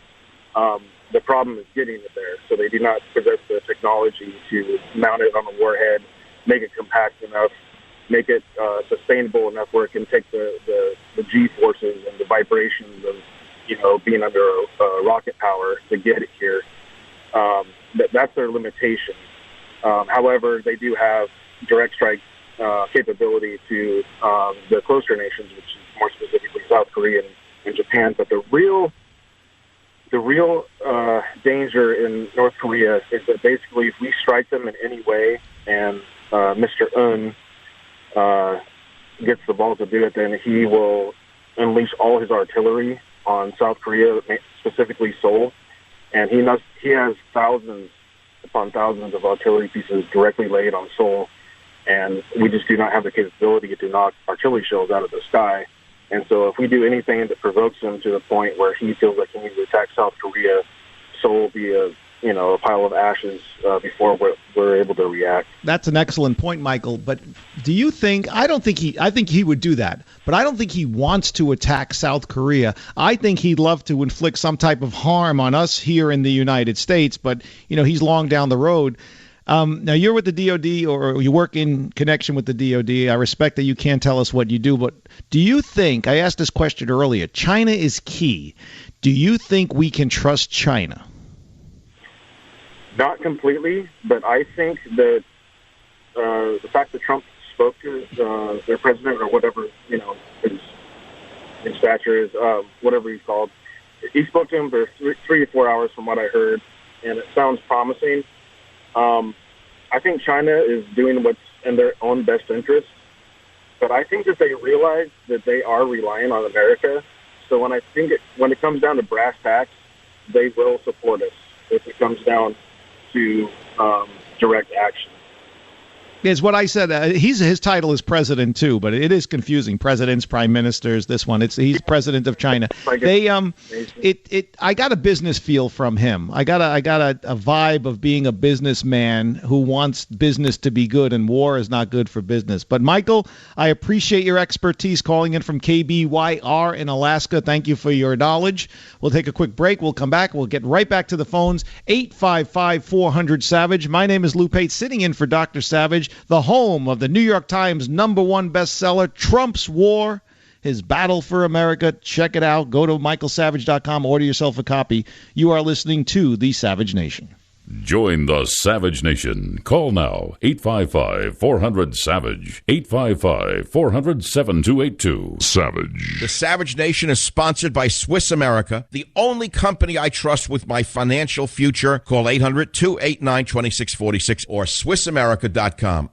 The problem is getting it there, so they do not possess the technology to mount it on a warhead, make it compact enough, make it sustainable enough where it can take the G-forces and the vibrations of, being under rocket power to get it here. That's their limitation. However, they do have direct strike capability to the closer nations, which is more specifically South Korea and Japan. But the real danger in North Korea is that basically if we strike them in any way and Mr. Un gets the ball to do it, then he will unleash all his artillery on South Korea, specifically Seoul. And he has thousands upon thousands of artillery pieces directly laid on Seoul, and we just do not have the capability to knock artillery shells out of the sky. And so if we do anything that provokes him to the point where he feels like he needs to attack South Korea, Seoul will be a pile of ashes before we're able to react.
That's an excellent point, Michael. But do you think, I think he would do that, but I don't think he wants to attack South Korea. I think he'd love to inflict some type of harm on us here in the United States, but, he's long down the road. Now, you're with the DOD, or you work in connection with the DOD. I respect that you can't tell us what you do, but do you think, I asked this question earlier, China is key. Do you think we can trust China?
Not completely, but I think that the fact that Trump spoke to their president, or whatever, his stature is, whatever he's called, he spoke to him for 3 to 4 hours from what I heard, and it sounds promising. I think China is doing what's in their own best interest, but I think that they realize that they are relying on America. So when it comes down to brass tacks, they will support us if it comes down to direct action.
Is what I said. His title is president too, but it is confusing. Presidents, prime ministers. This one, he's president of China. I got a business feel from him. I got a vibe of being a businessman who wants business to be good, and war is not good for business. But Michael, I appreciate your expertise calling in from KBYR in Alaska. Thank you for your knowledge. We'll take a quick break. We'll come back. We'll get right back to the phones. 855-400-SAVAGE. My name is Lou Pate, sitting in for Dr. Savage, the home of the New York Times #1 bestseller, Trump's War, His Battle for America. Check it out. Go to michaelsavage.com. Order yourself a copy. You are listening to The Savage Nation.
Join the Savage Nation. Call now, 855-400-SAVAGE, 855-400-7282. Savage.
The Savage Nation is sponsored by Swiss America, the only company I trust with my financial future. Call 800-289-2646 or SwissAmerica.com.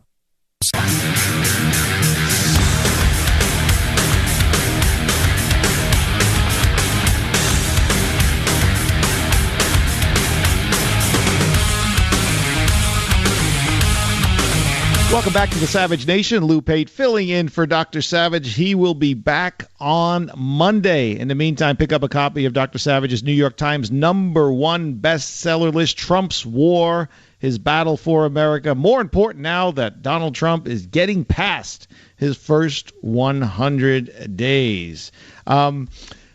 Welcome back to the Savage Nation. Lou Pate filling in for Dr. Savage. He will be back on Monday. In the meantime, pick up a copy of Dr. Savage's New York Times #1 bestseller list, Trump's War, His Battle for America. More important now that Donald Trump is getting past his first 100 days.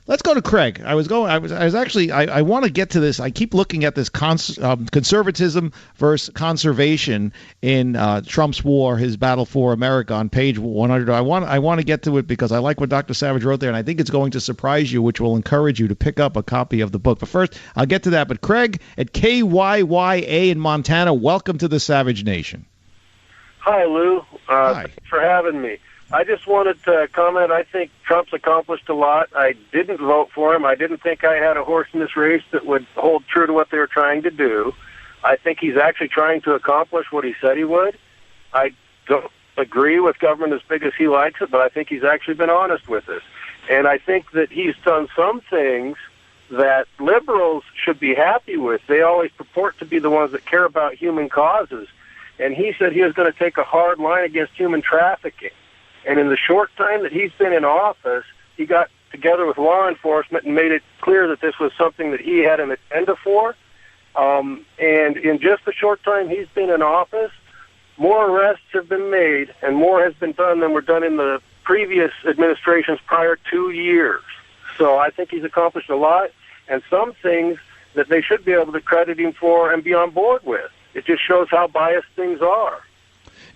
Let's go to Craig. I want to get to this. I keep looking at this conservatism versus conservation in Trump's War, His Battle for America on page 100. I want to get to it because I like what Dr. Savage wrote there, and I think it's going to surprise you, which will encourage you to pick up a copy of the book. But first, I'll get to that. But Craig at KYYA in Montana, welcome to the Savage Nation.
Hi, Lou. Thanks for having me. I just wanted to comment. I think Trump's accomplished a lot. I didn't vote for him. I didn't think I had a horse in this race that would hold true to what they were trying to do. I think he's actually trying to accomplish what he said he would. I don't agree with government as big as he likes it, but I think he's actually been honest with us. And I think that he's done some things that liberals should be happy with. They always purport to be the ones that care about human causes. And he said he was going to take a hard line against human trafficking. And in the short time that he's been in office, he got together with law enforcement and made it clear that this was something that he had an agenda for. And in just the short time he's been in office, more arrests have been made and more has been done than were done in the previous administration's prior 2 years. So I think he's accomplished a lot, and some things that they should be able to credit him for and be on board with. It just shows how biased things are.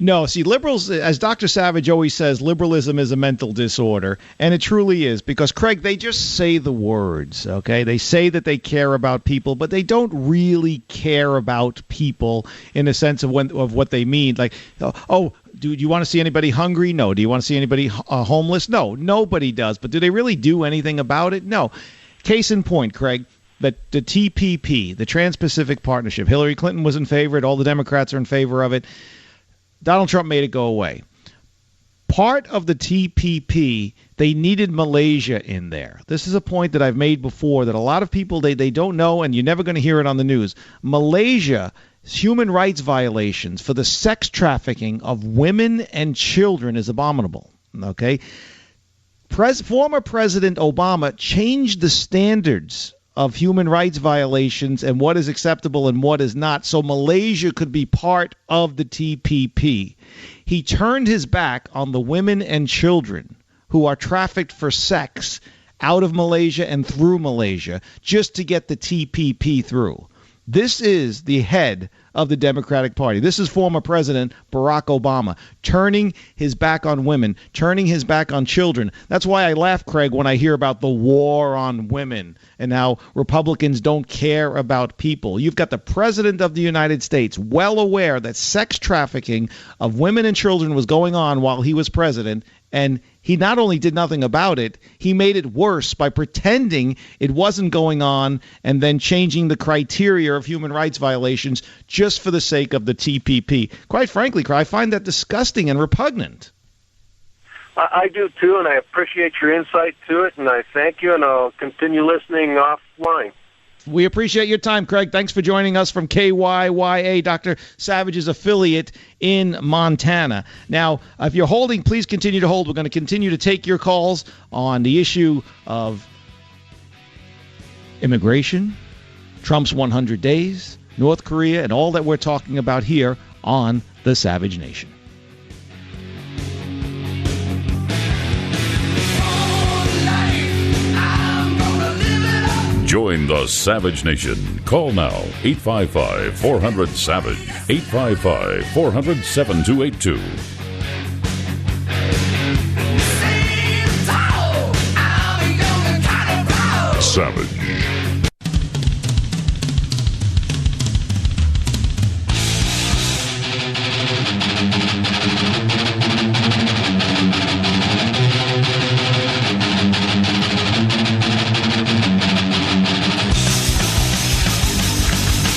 No, see, liberals, as Dr. Savage always says, liberalism is a mental disorder, and it truly is, because, Craig, they just say the words, okay? They say that they care about people, but they don't really care about people in a sense of what they mean. Like, oh, do you want to see anybody hungry? No. Do you want to see anybody homeless? No, nobody does. But do they really do anything about it? No. Case in point, Craig. That the TPP, the Trans-Pacific Partnership, Hillary Clinton was in favor of it. All the Democrats are in favor of it. Donald Trump made it go away. Part of the TPP, they needed Malaysia in there. This is a point that I've made before that a lot of people, they don't know, and you're never going to hear it on the news. Malaysia's human rights violations for the sex trafficking of women and children is abominable. Okay? Former President Obama changed the standards of human rights violations and what is acceptable and what is not, so Malaysia could be part of the TPP. He turned his back on the women and children who are trafficked for sex out of Malaysia and through Malaysia just to get the TPP through. This is the head of the Democratic Party. This is former President Barack Obama turning his back on women, turning his back on children. That's why I laugh, Craig, when I hear about the war on women and how Republicans don't care about people. You've got the President of the United States well aware that sex trafficking of women and children was going on while he was president, and he not only did nothing about it, he made it worse by pretending it wasn't going on and then changing the criteria of human rights violations just for the sake of the TPP. Quite frankly, I find that disgusting and repugnant.
I do, too, and I appreciate your insight to it, and I thank you, and I'll continue listening offline.
We appreciate your time, Craig. Thanks for joining us from KYYA, Dr. Savage's affiliate in Montana. Now, if you're holding, please continue to hold. We're going to continue to take your calls on the issue of immigration, Trump's 100 days, North Korea, and all that we're talking about here on The Savage Nation.
Join the Savage Nation. Call now, 855-400-SAVAGE, 855-400-7282. Savage.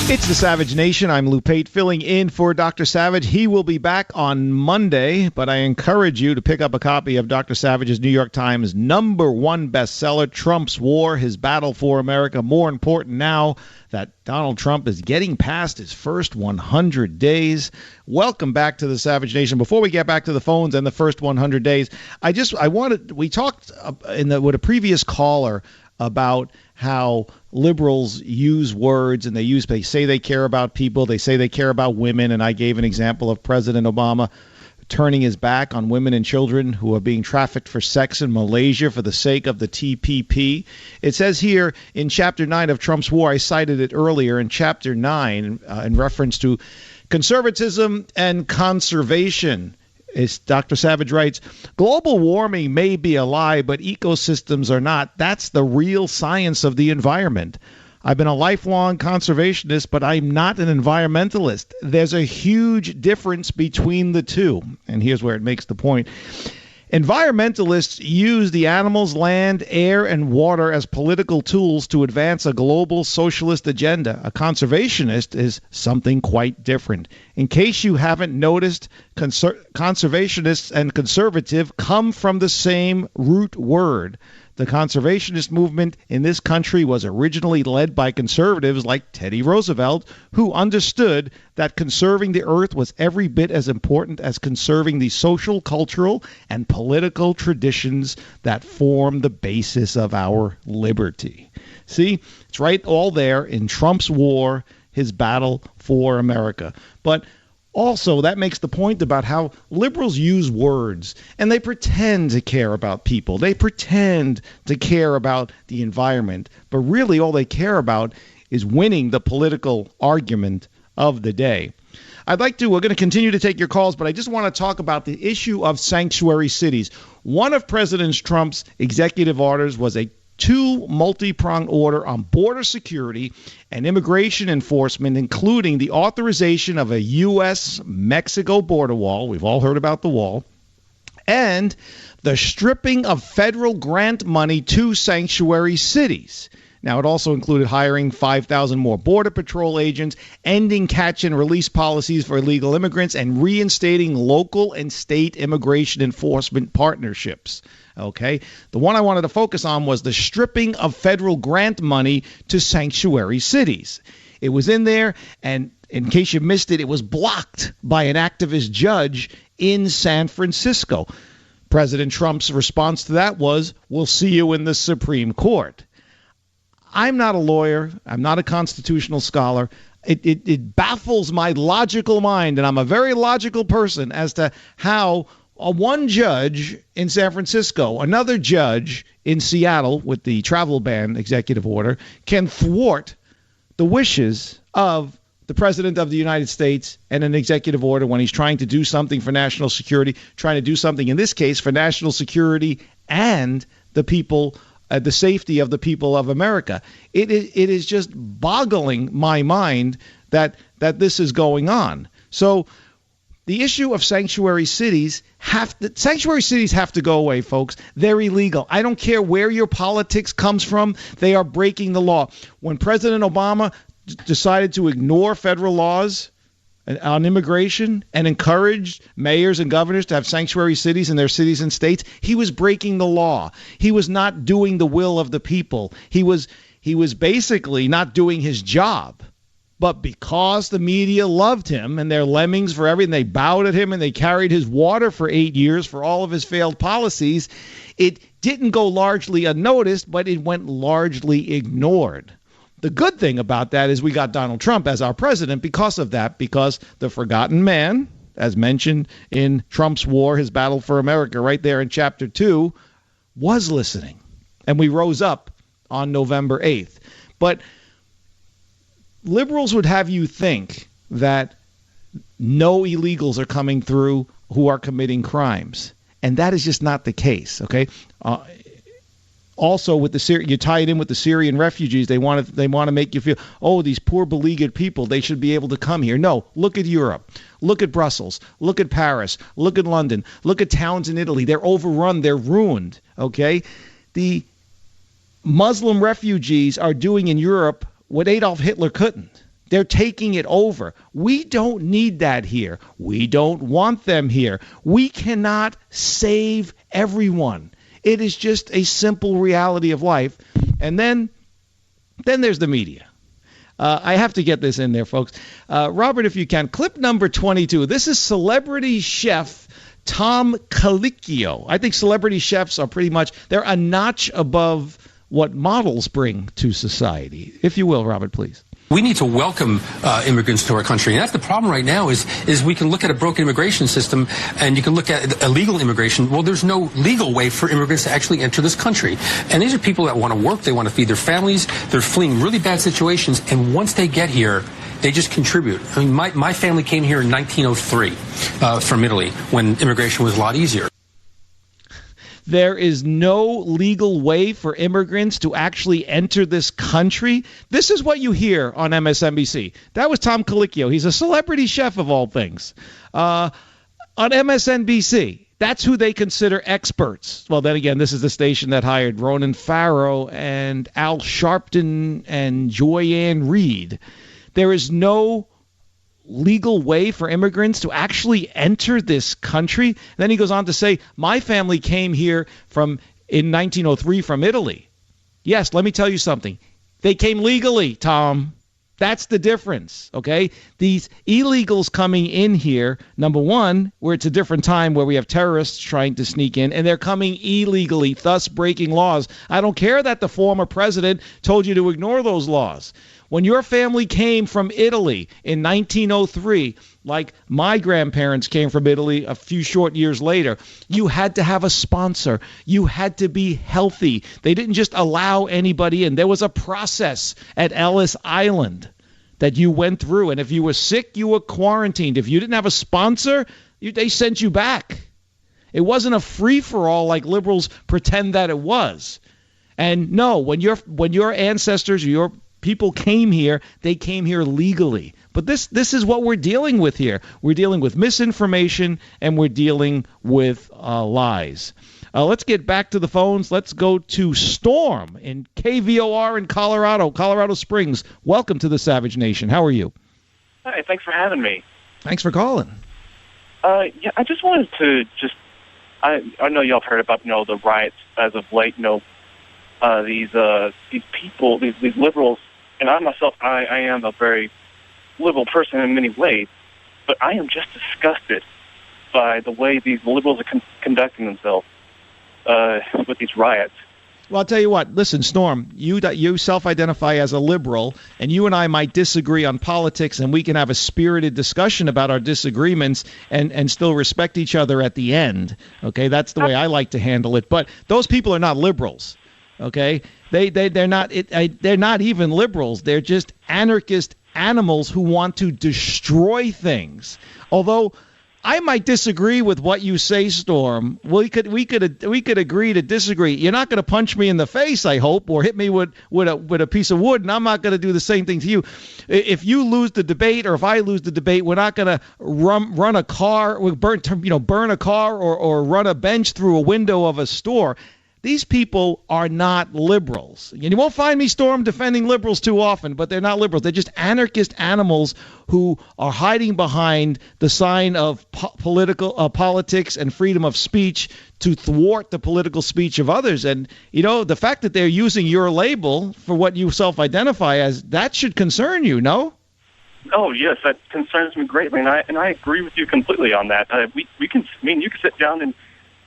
It's the Savage Nation. I'm Lou Pate filling in for Dr. Savage. He will be back on Monday, but I encourage you to pick up a copy of Dr. Savage's New York Times #1 bestseller, Trump's War, His Battle for America. More important now that Donald Trump is getting past his first 100 days. Welcome back to the Savage Nation. Before we get back to the phones and the first 100 days, we talked with a previous caller about how liberals use words and they say they care about people, they say they care about women, and I gave an example of President Obama turning his back on women and children who are being trafficked for sex in Malaysia for the sake of the TPP. It says here in Chapter 9 of Trump's War, I cited it earlier in Chapter 9 in reference to conservatism and conservation. As Dr. Savage writes, global warming may be a lie, but ecosystems are not. That's the real science of the environment. I've been a lifelong conservationist, but I'm not an environmentalist. There's a huge difference between the two. And here's where it makes the point. Environmentalists use the animals, land, air, and water as political tools to advance a global socialist agenda. A conservationist is something quite different. In case you haven't noticed, conservationists and conservative come from the same root word. The conservationist movement in this country was originally led by conservatives like Teddy Roosevelt, who understood that conserving the earth was every bit as important as conserving the social, cultural, and political traditions that form the basis of our liberty. See, it's right all there in Trump's war, his battle for America. But also, that makes the point about how liberals use words and they pretend to care about people. They pretend to care about the environment. But really, all they care about is winning the political argument of the day. We're going to continue to take your calls, but I just want to talk about the issue of sanctuary cities. One of President Trump's executive orders was a multi-pronged order on border security and immigration enforcement, including the authorization of a U.S.-Mexico border wall. We've all heard about the wall. And the stripping of federal grant money to sanctuary cities. Now, it also included hiring 5,000 more Border Patrol agents, ending catch and release policies for illegal immigrants, and reinstating local and state immigration enforcement partnerships. Okay, the one I wanted to focus on was the stripping of federal grant money to sanctuary cities. It was in there, and in case you missed it, it was blocked by an activist judge in San Francisco. President Trump's response to that was, "We'll see you in the Supreme Court." I'm not a lawyer. I'm not a constitutional scholar. It baffles my logical mind, and I'm a very logical person, as to how one judge in San Francisco, another judge in Seattle with the travel ban executive order, can thwart the wishes of the President of the United States and an executive order when he's trying to do something for national security, trying to do something, in this case, for national security and the people, the safety of the people of America. It is just boggling my mind that this is going on. So the issue of sanctuary cities have to go away, folks. They're illegal. I don't care where your politics comes from. They are breaking the law. When President Obama decided to ignore federal laws on immigration and encouraged mayors and governors to have sanctuary cities in their cities and states, he was breaking the law. He was not doing the will of the people. He was basically not doing his job. But because the media loved him and they're lemmings for everything, they bowed at him and they carried his water for 8 years for all of his failed policies, it didn't go largely unnoticed, but it went largely ignored. The good thing about that is we got Donald Trump as our president because of that, because the forgotten man, as mentioned in Trump's War, His Battle for America, right there in Chapter 2, was listening. And we rose up on November 8th. But liberals would have you think that no illegals are coming through who are committing crimes. And that is just not the case, okay? Also, with you tie it in with the Syrian refugees. They want to make you feel, oh, these poor beleaguered people, they should be able to come here. No, look at Europe. Look at Brussels. Look at Paris. Look at London. Look at towns in Italy. They're overrun. They're ruined, okay? The Muslim refugees are doing in Europe what Adolf Hitler couldn't. They're taking it over. We don't need that here. We don't want them here. We cannot save everyone. It is just a simple reality of life. And then there's the media. I have to get this in there, folks. Robert, if you can, clip number 22. This is celebrity chef Tom Colicchio. I think celebrity chefs are pretty much, they're a notch above what models bring to society. If you will, Robert, please.
We need to welcome immigrants to our country. And that's the problem right now is we can look at a broken immigration system and you can look at illegal immigration. Well, there's no legal way for immigrants to actually enter this country. And these are people that want to work. They want to feed their families. They're fleeing really bad situations. And once they get here, they just contribute. I mean, my family came here in 1903 from Italy when immigration was a lot easier.
There is no legal way for immigrants to actually enter this country. This is what you hear on MSNBC. That was Tom Colicchio. He's a celebrity chef of all things. On MSNBC, that's who they consider experts. Well, then again, this is the station that hired Ronan Farrow and Al Sharpton and Joy-Ann Reid. There is no legal way for immigrants to actually enter this country. Then he goes on to say, my family came here in 1903 from Italy. Yes, let me tell you something. They came legally, Tom. That's the difference, okay? These illegals coming in here, number one, where it's a different time where we have terrorists trying to sneak in, and they're coming illegally, thus breaking laws. I don't care that the former president told you to ignore those laws. When your family came from Italy in 1903, like my grandparents came from Italy a few short years later, you had to have a sponsor. You had to be healthy. They didn't just allow anybody in. There was a process at Ellis Island that you went through. And if you were sick, you were quarantined. If you didn't have a sponsor, they sent you back. It wasn't a free-for-all like liberals pretend that it was. And no, when your ancestors or your people came here, they came here legally. But this is what we're dealing with here. We're dealing with misinformation and we're dealing with lies. Let's get back to the phones. Let's go to Storm in KVOR in Colorado Springs. Welcome to the Savage Nation. How are you?
Hi, thanks for having me.
Thanks for calling.
I just wanted to I know y'all have heard about the riots as of late. These people, these liberals. And I myself, I am a very liberal person in many ways, but I am just disgusted by the way these liberals are conducting themselves with these riots.
Well, I'll tell you what. Listen, Storm, you self-identify as a liberal, and you and I might disagree on politics, and we can have a spirited discussion about our disagreements and still respect each other at the end. Okay, that's the way I like to handle it. But those people are not liberals. Okay, they're not even liberals. They're just anarchist animals who want to destroy things. Although I might disagree with what you say, Storm. We could agree to disagree. You're not going to punch me in the face, I hope, or hit me with a piece of wood, and I'm not going to do the same thing to you. If you lose the debate, or if I lose the debate, we're not going to run a car, burn a car, or run a bench through a window of a store. These people are not liberals. And you won't find me, Storm, defending liberals too often, but they're not liberals. They're just anarchist animals who are hiding behind the sign of politics and freedom of speech to thwart the political speech of others. And, the fact that they're using your label for what you self-identify as, that should concern you, no?
Oh, yes, that concerns me greatly, and I agree with you completely on that. You can sit down and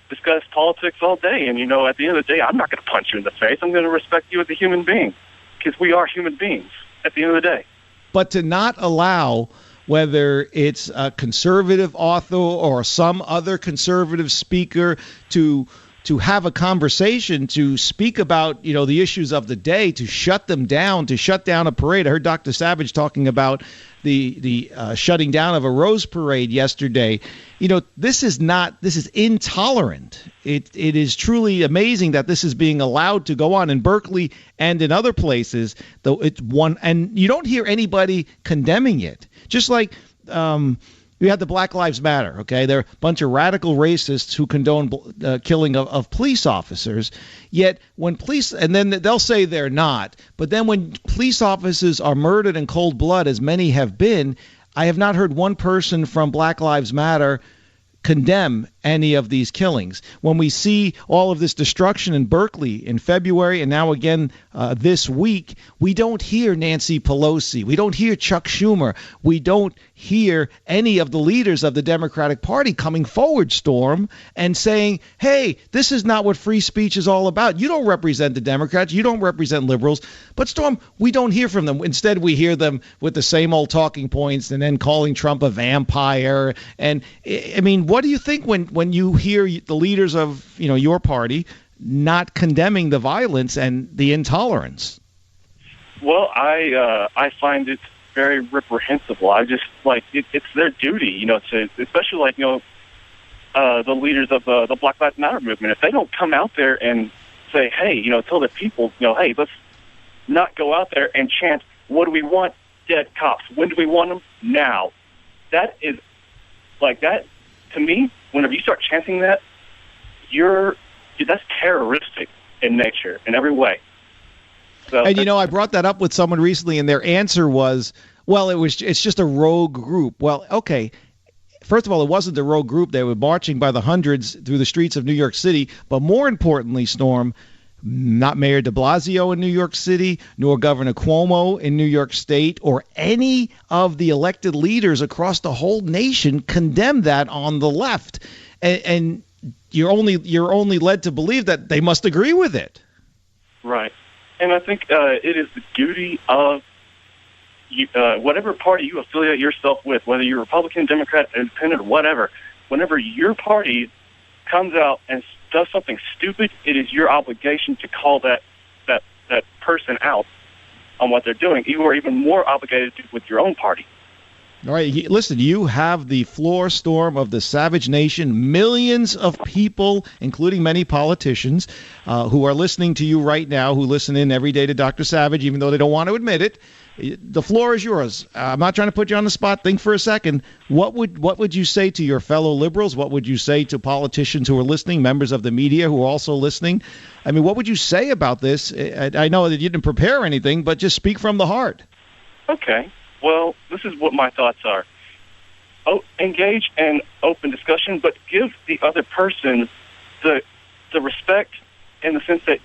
discuss politics all day, and at the end of the day, I'm not going to punch you in the face. I'm going to respect you as a human being, because we are human beings at the end of the day.
But to not allow, whether it's a conservative author or some other conservative speaker, to have a conversation, to speak about the issues of the day, to shut them down, to shut down a parade. I heard Dr. Savage talking about the shutting down of a Rose Parade yesterday. This is intolerant. It is truly amazing that this is being allowed to go on in Berkeley and in other places. Though and you don't hear anybody condemning it. Just like You have the Black Lives Matter, okay? They're a bunch of radical racists who condone killing of police officers. Yet when police, and then they'll say they're not, but then when police officers are murdered in cold blood, as many have been, I have not heard one person from Black Lives Matter condemn any of these killings. When we see all of this destruction in Berkeley in February and now again this week, we don't hear Nancy Pelosi. We don't hear Chuck Schumer. We don't hear any of the leaders of the Democratic Party coming forward, Storm, and saying, hey, this is not what free speech is all about. You don't represent the Democrats. You don't represent liberals. But, Storm, we don't hear from them. Instead, we hear them with the same old talking points and then calling Trump a vampire. And, I mean, what do you think when you hear the leaders of, your party not condemning the violence and the intolerance?
Well, I find it very reprehensible. I just it's their duty, to especially the leaders of the Black Lives Matter movement. If they don't come out there and say, hey, tell the people, hey, let's not go out there and chant, what do we want? Dead cops. When do we want them? Now. That is that. To me, whenever you start chanting that, that's terroristic in nature in every way. So,
and I brought that up with someone recently, and their answer was, well, it's just a rogue group. Well, okay. First of all, it wasn't a rogue group. They were marching by the hundreds through the streets of New York City. But more importantly, Storm, not Mayor de Blasio in New York City, nor Governor Cuomo in New York State, or any of the elected leaders across the whole nation condemn that on the left. And you're only led to believe that they must agree with it.
Right. And I think it is the duty of whatever party you affiliate yourself with, whether you're Republican, Democrat, Independent, or whatever, whenever your party comes out and does something stupid, it is your obligation to call that person out on what they're doing. You are even more obligated to with your own party.
All right, listen, you have the floor, Storm, of the Savage Nation. Millions of people, including many politicians, who are listening to you right now, who listen in every day to Dr. Savage, even though they don't want to admit it. The floor is yours. I'm not trying to put you on the spot. Think for a second. What would you say to your fellow liberals? What would you say to politicians who are listening, members of the media who are also listening? I mean, what would you say about this? I know that you didn't prepare anything, but just speak from the heart.
Okay. Well, this is what my thoughts are. Engage in open discussion, but give the other person the respect in the sense that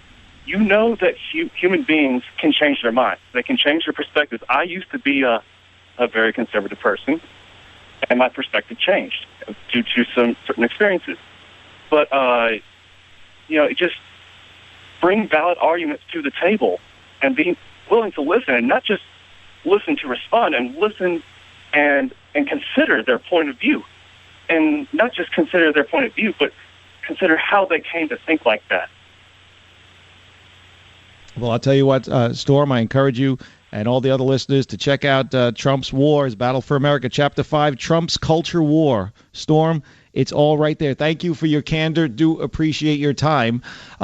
that human beings can change their minds. They can change their perspectives. I used to be a very conservative person, and my perspective changed due to some certain experiences. But, just bring valid arguments to the table and be willing to listen, and not just listen to respond, and listen and consider their point of view. And not just consider their point of view, but consider how they came to think like that.
Well, I'll tell you what, Storm, I encourage you and all the other listeners to check out Trump's War, his Battle for America, Chapter 5, Trump's Culture War. Storm, it's all right there. Thank you for your candor. Do appreciate your time.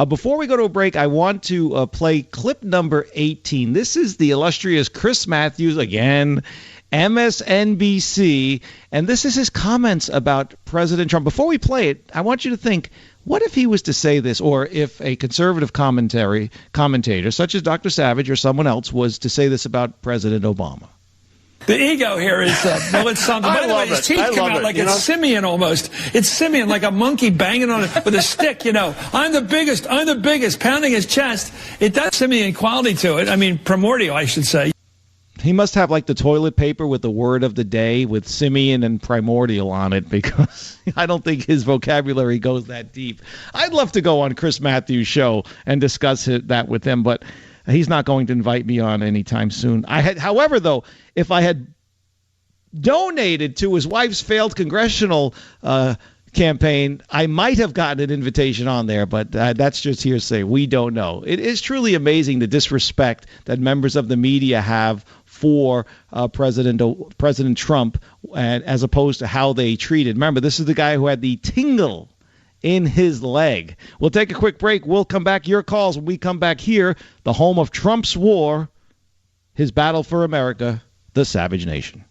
Before we go to a break, I want to play clip number 18. This is the illustrious Chris Matthews, again, MSNBC, and this is his comments about President Trump. Before we play it, I want you to think, what if he was to say this, or if a conservative commentator, such as Dr. Savage or someone else, was to say this about President Obama?
The ego here is, it's something. By the way, his teeth come out like it's simian almost. It's simian, like a monkey banging on it with a stick, I'm the biggest, pounding his chest. It does simian quality to it. I mean, primordial, I should say.
He must have like the toilet paper with the word of the day with simian and primordial on it, because I don't think his vocabulary goes that deep. I'd love to go on Chris Matthews' show and discuss that with him, but he's not going to invite me on anytime soon. However, though, if I had donated to his wife's failed congressional campaign, I might have gotten an invitation on there, but that's just hearsay. We don't know. It is truly amazing the disrespect that members of the media have for President Trump, and as opposed to how they treated. Remember, this is the guy who had the tingle in his leg. We'll take a quick break. We'll come back. Your calls when we come back here, the home of Trump's war, his battle for America, the Savage Nation.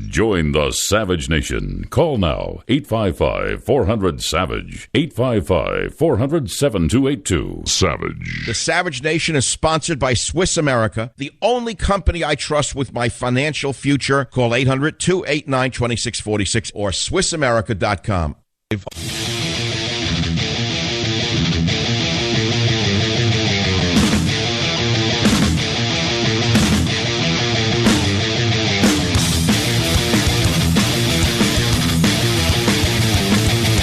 Join the Savage Nation. Call now, 855-400-SAVAGE, 855-400-7282. Savage.
The Savage Nation is sponsored by Swiss America, the only company I trust with my financial future. Call 800-289-2646 or SwissAmerica.com.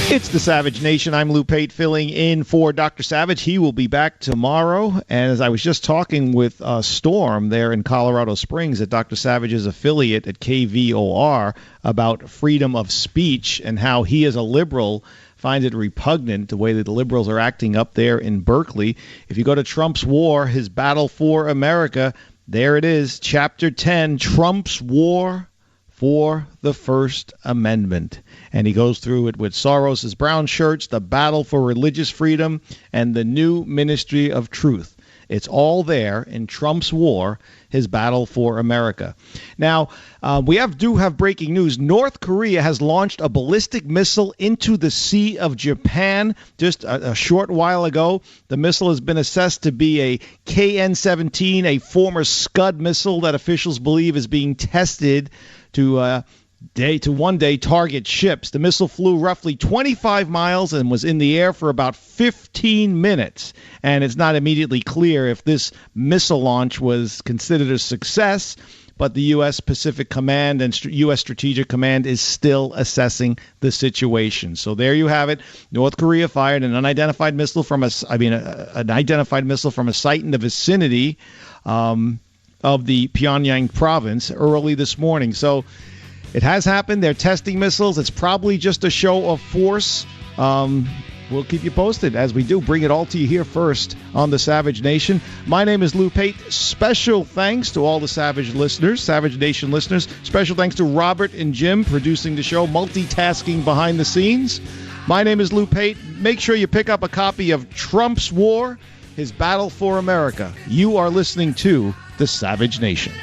It's the Savage Nation. I'm Lou Pate filling in for Dr. Savage. He will be back tomorrow. And as I was just talking with Storm there in Colorado Springs at Dr. Savage's affiliate at KVOR about freedom of speech and how he as a liberal finds it repugnant the way that the liberals are acting up there in Berkeley. If you go to Trump's War, his battle for America, there it is, Chapter 10, Trump's War for the First Amendment. And he goes through it with Soros's brown shirts, the battle for religious freedom, and the new ministry of truth. It's all there in Trump's War, his battle for America. Now, we do have breaking news. North Korea has launched a ballistic missile into the Sea of Japan just a short while ago. The missile has been assessed to be a KN-17, a former Scud missile that officials believe is being tested to one day target ships. The missile flew roughly 25 miles and was in the air for about 15 minutes. And it's not immediately clear if this missile launch was considered a success, but the U.S. Pacific Command and U.S. Strategic Command is still assessing the situation. So there you have it. North Korea fired an unidentified missile from an identified missile from a site in the vicinity of the Pyongyang province early this morning. So it has happened. They're testing missiles. It's probably just a show of force. We'll keep you posted as we do. Bring it all to you here first on the Savage Nation. My name is Lou Pate. Special thanks to all the Savage listeners, Savage Nation listeners. Special thanks to Robert and Jim producing the show, multitasking behind the scenes. My name is Lou Pate. Make sure you pick up a copy of Trump's War, his battle for America. You are listening to the Savage Nation.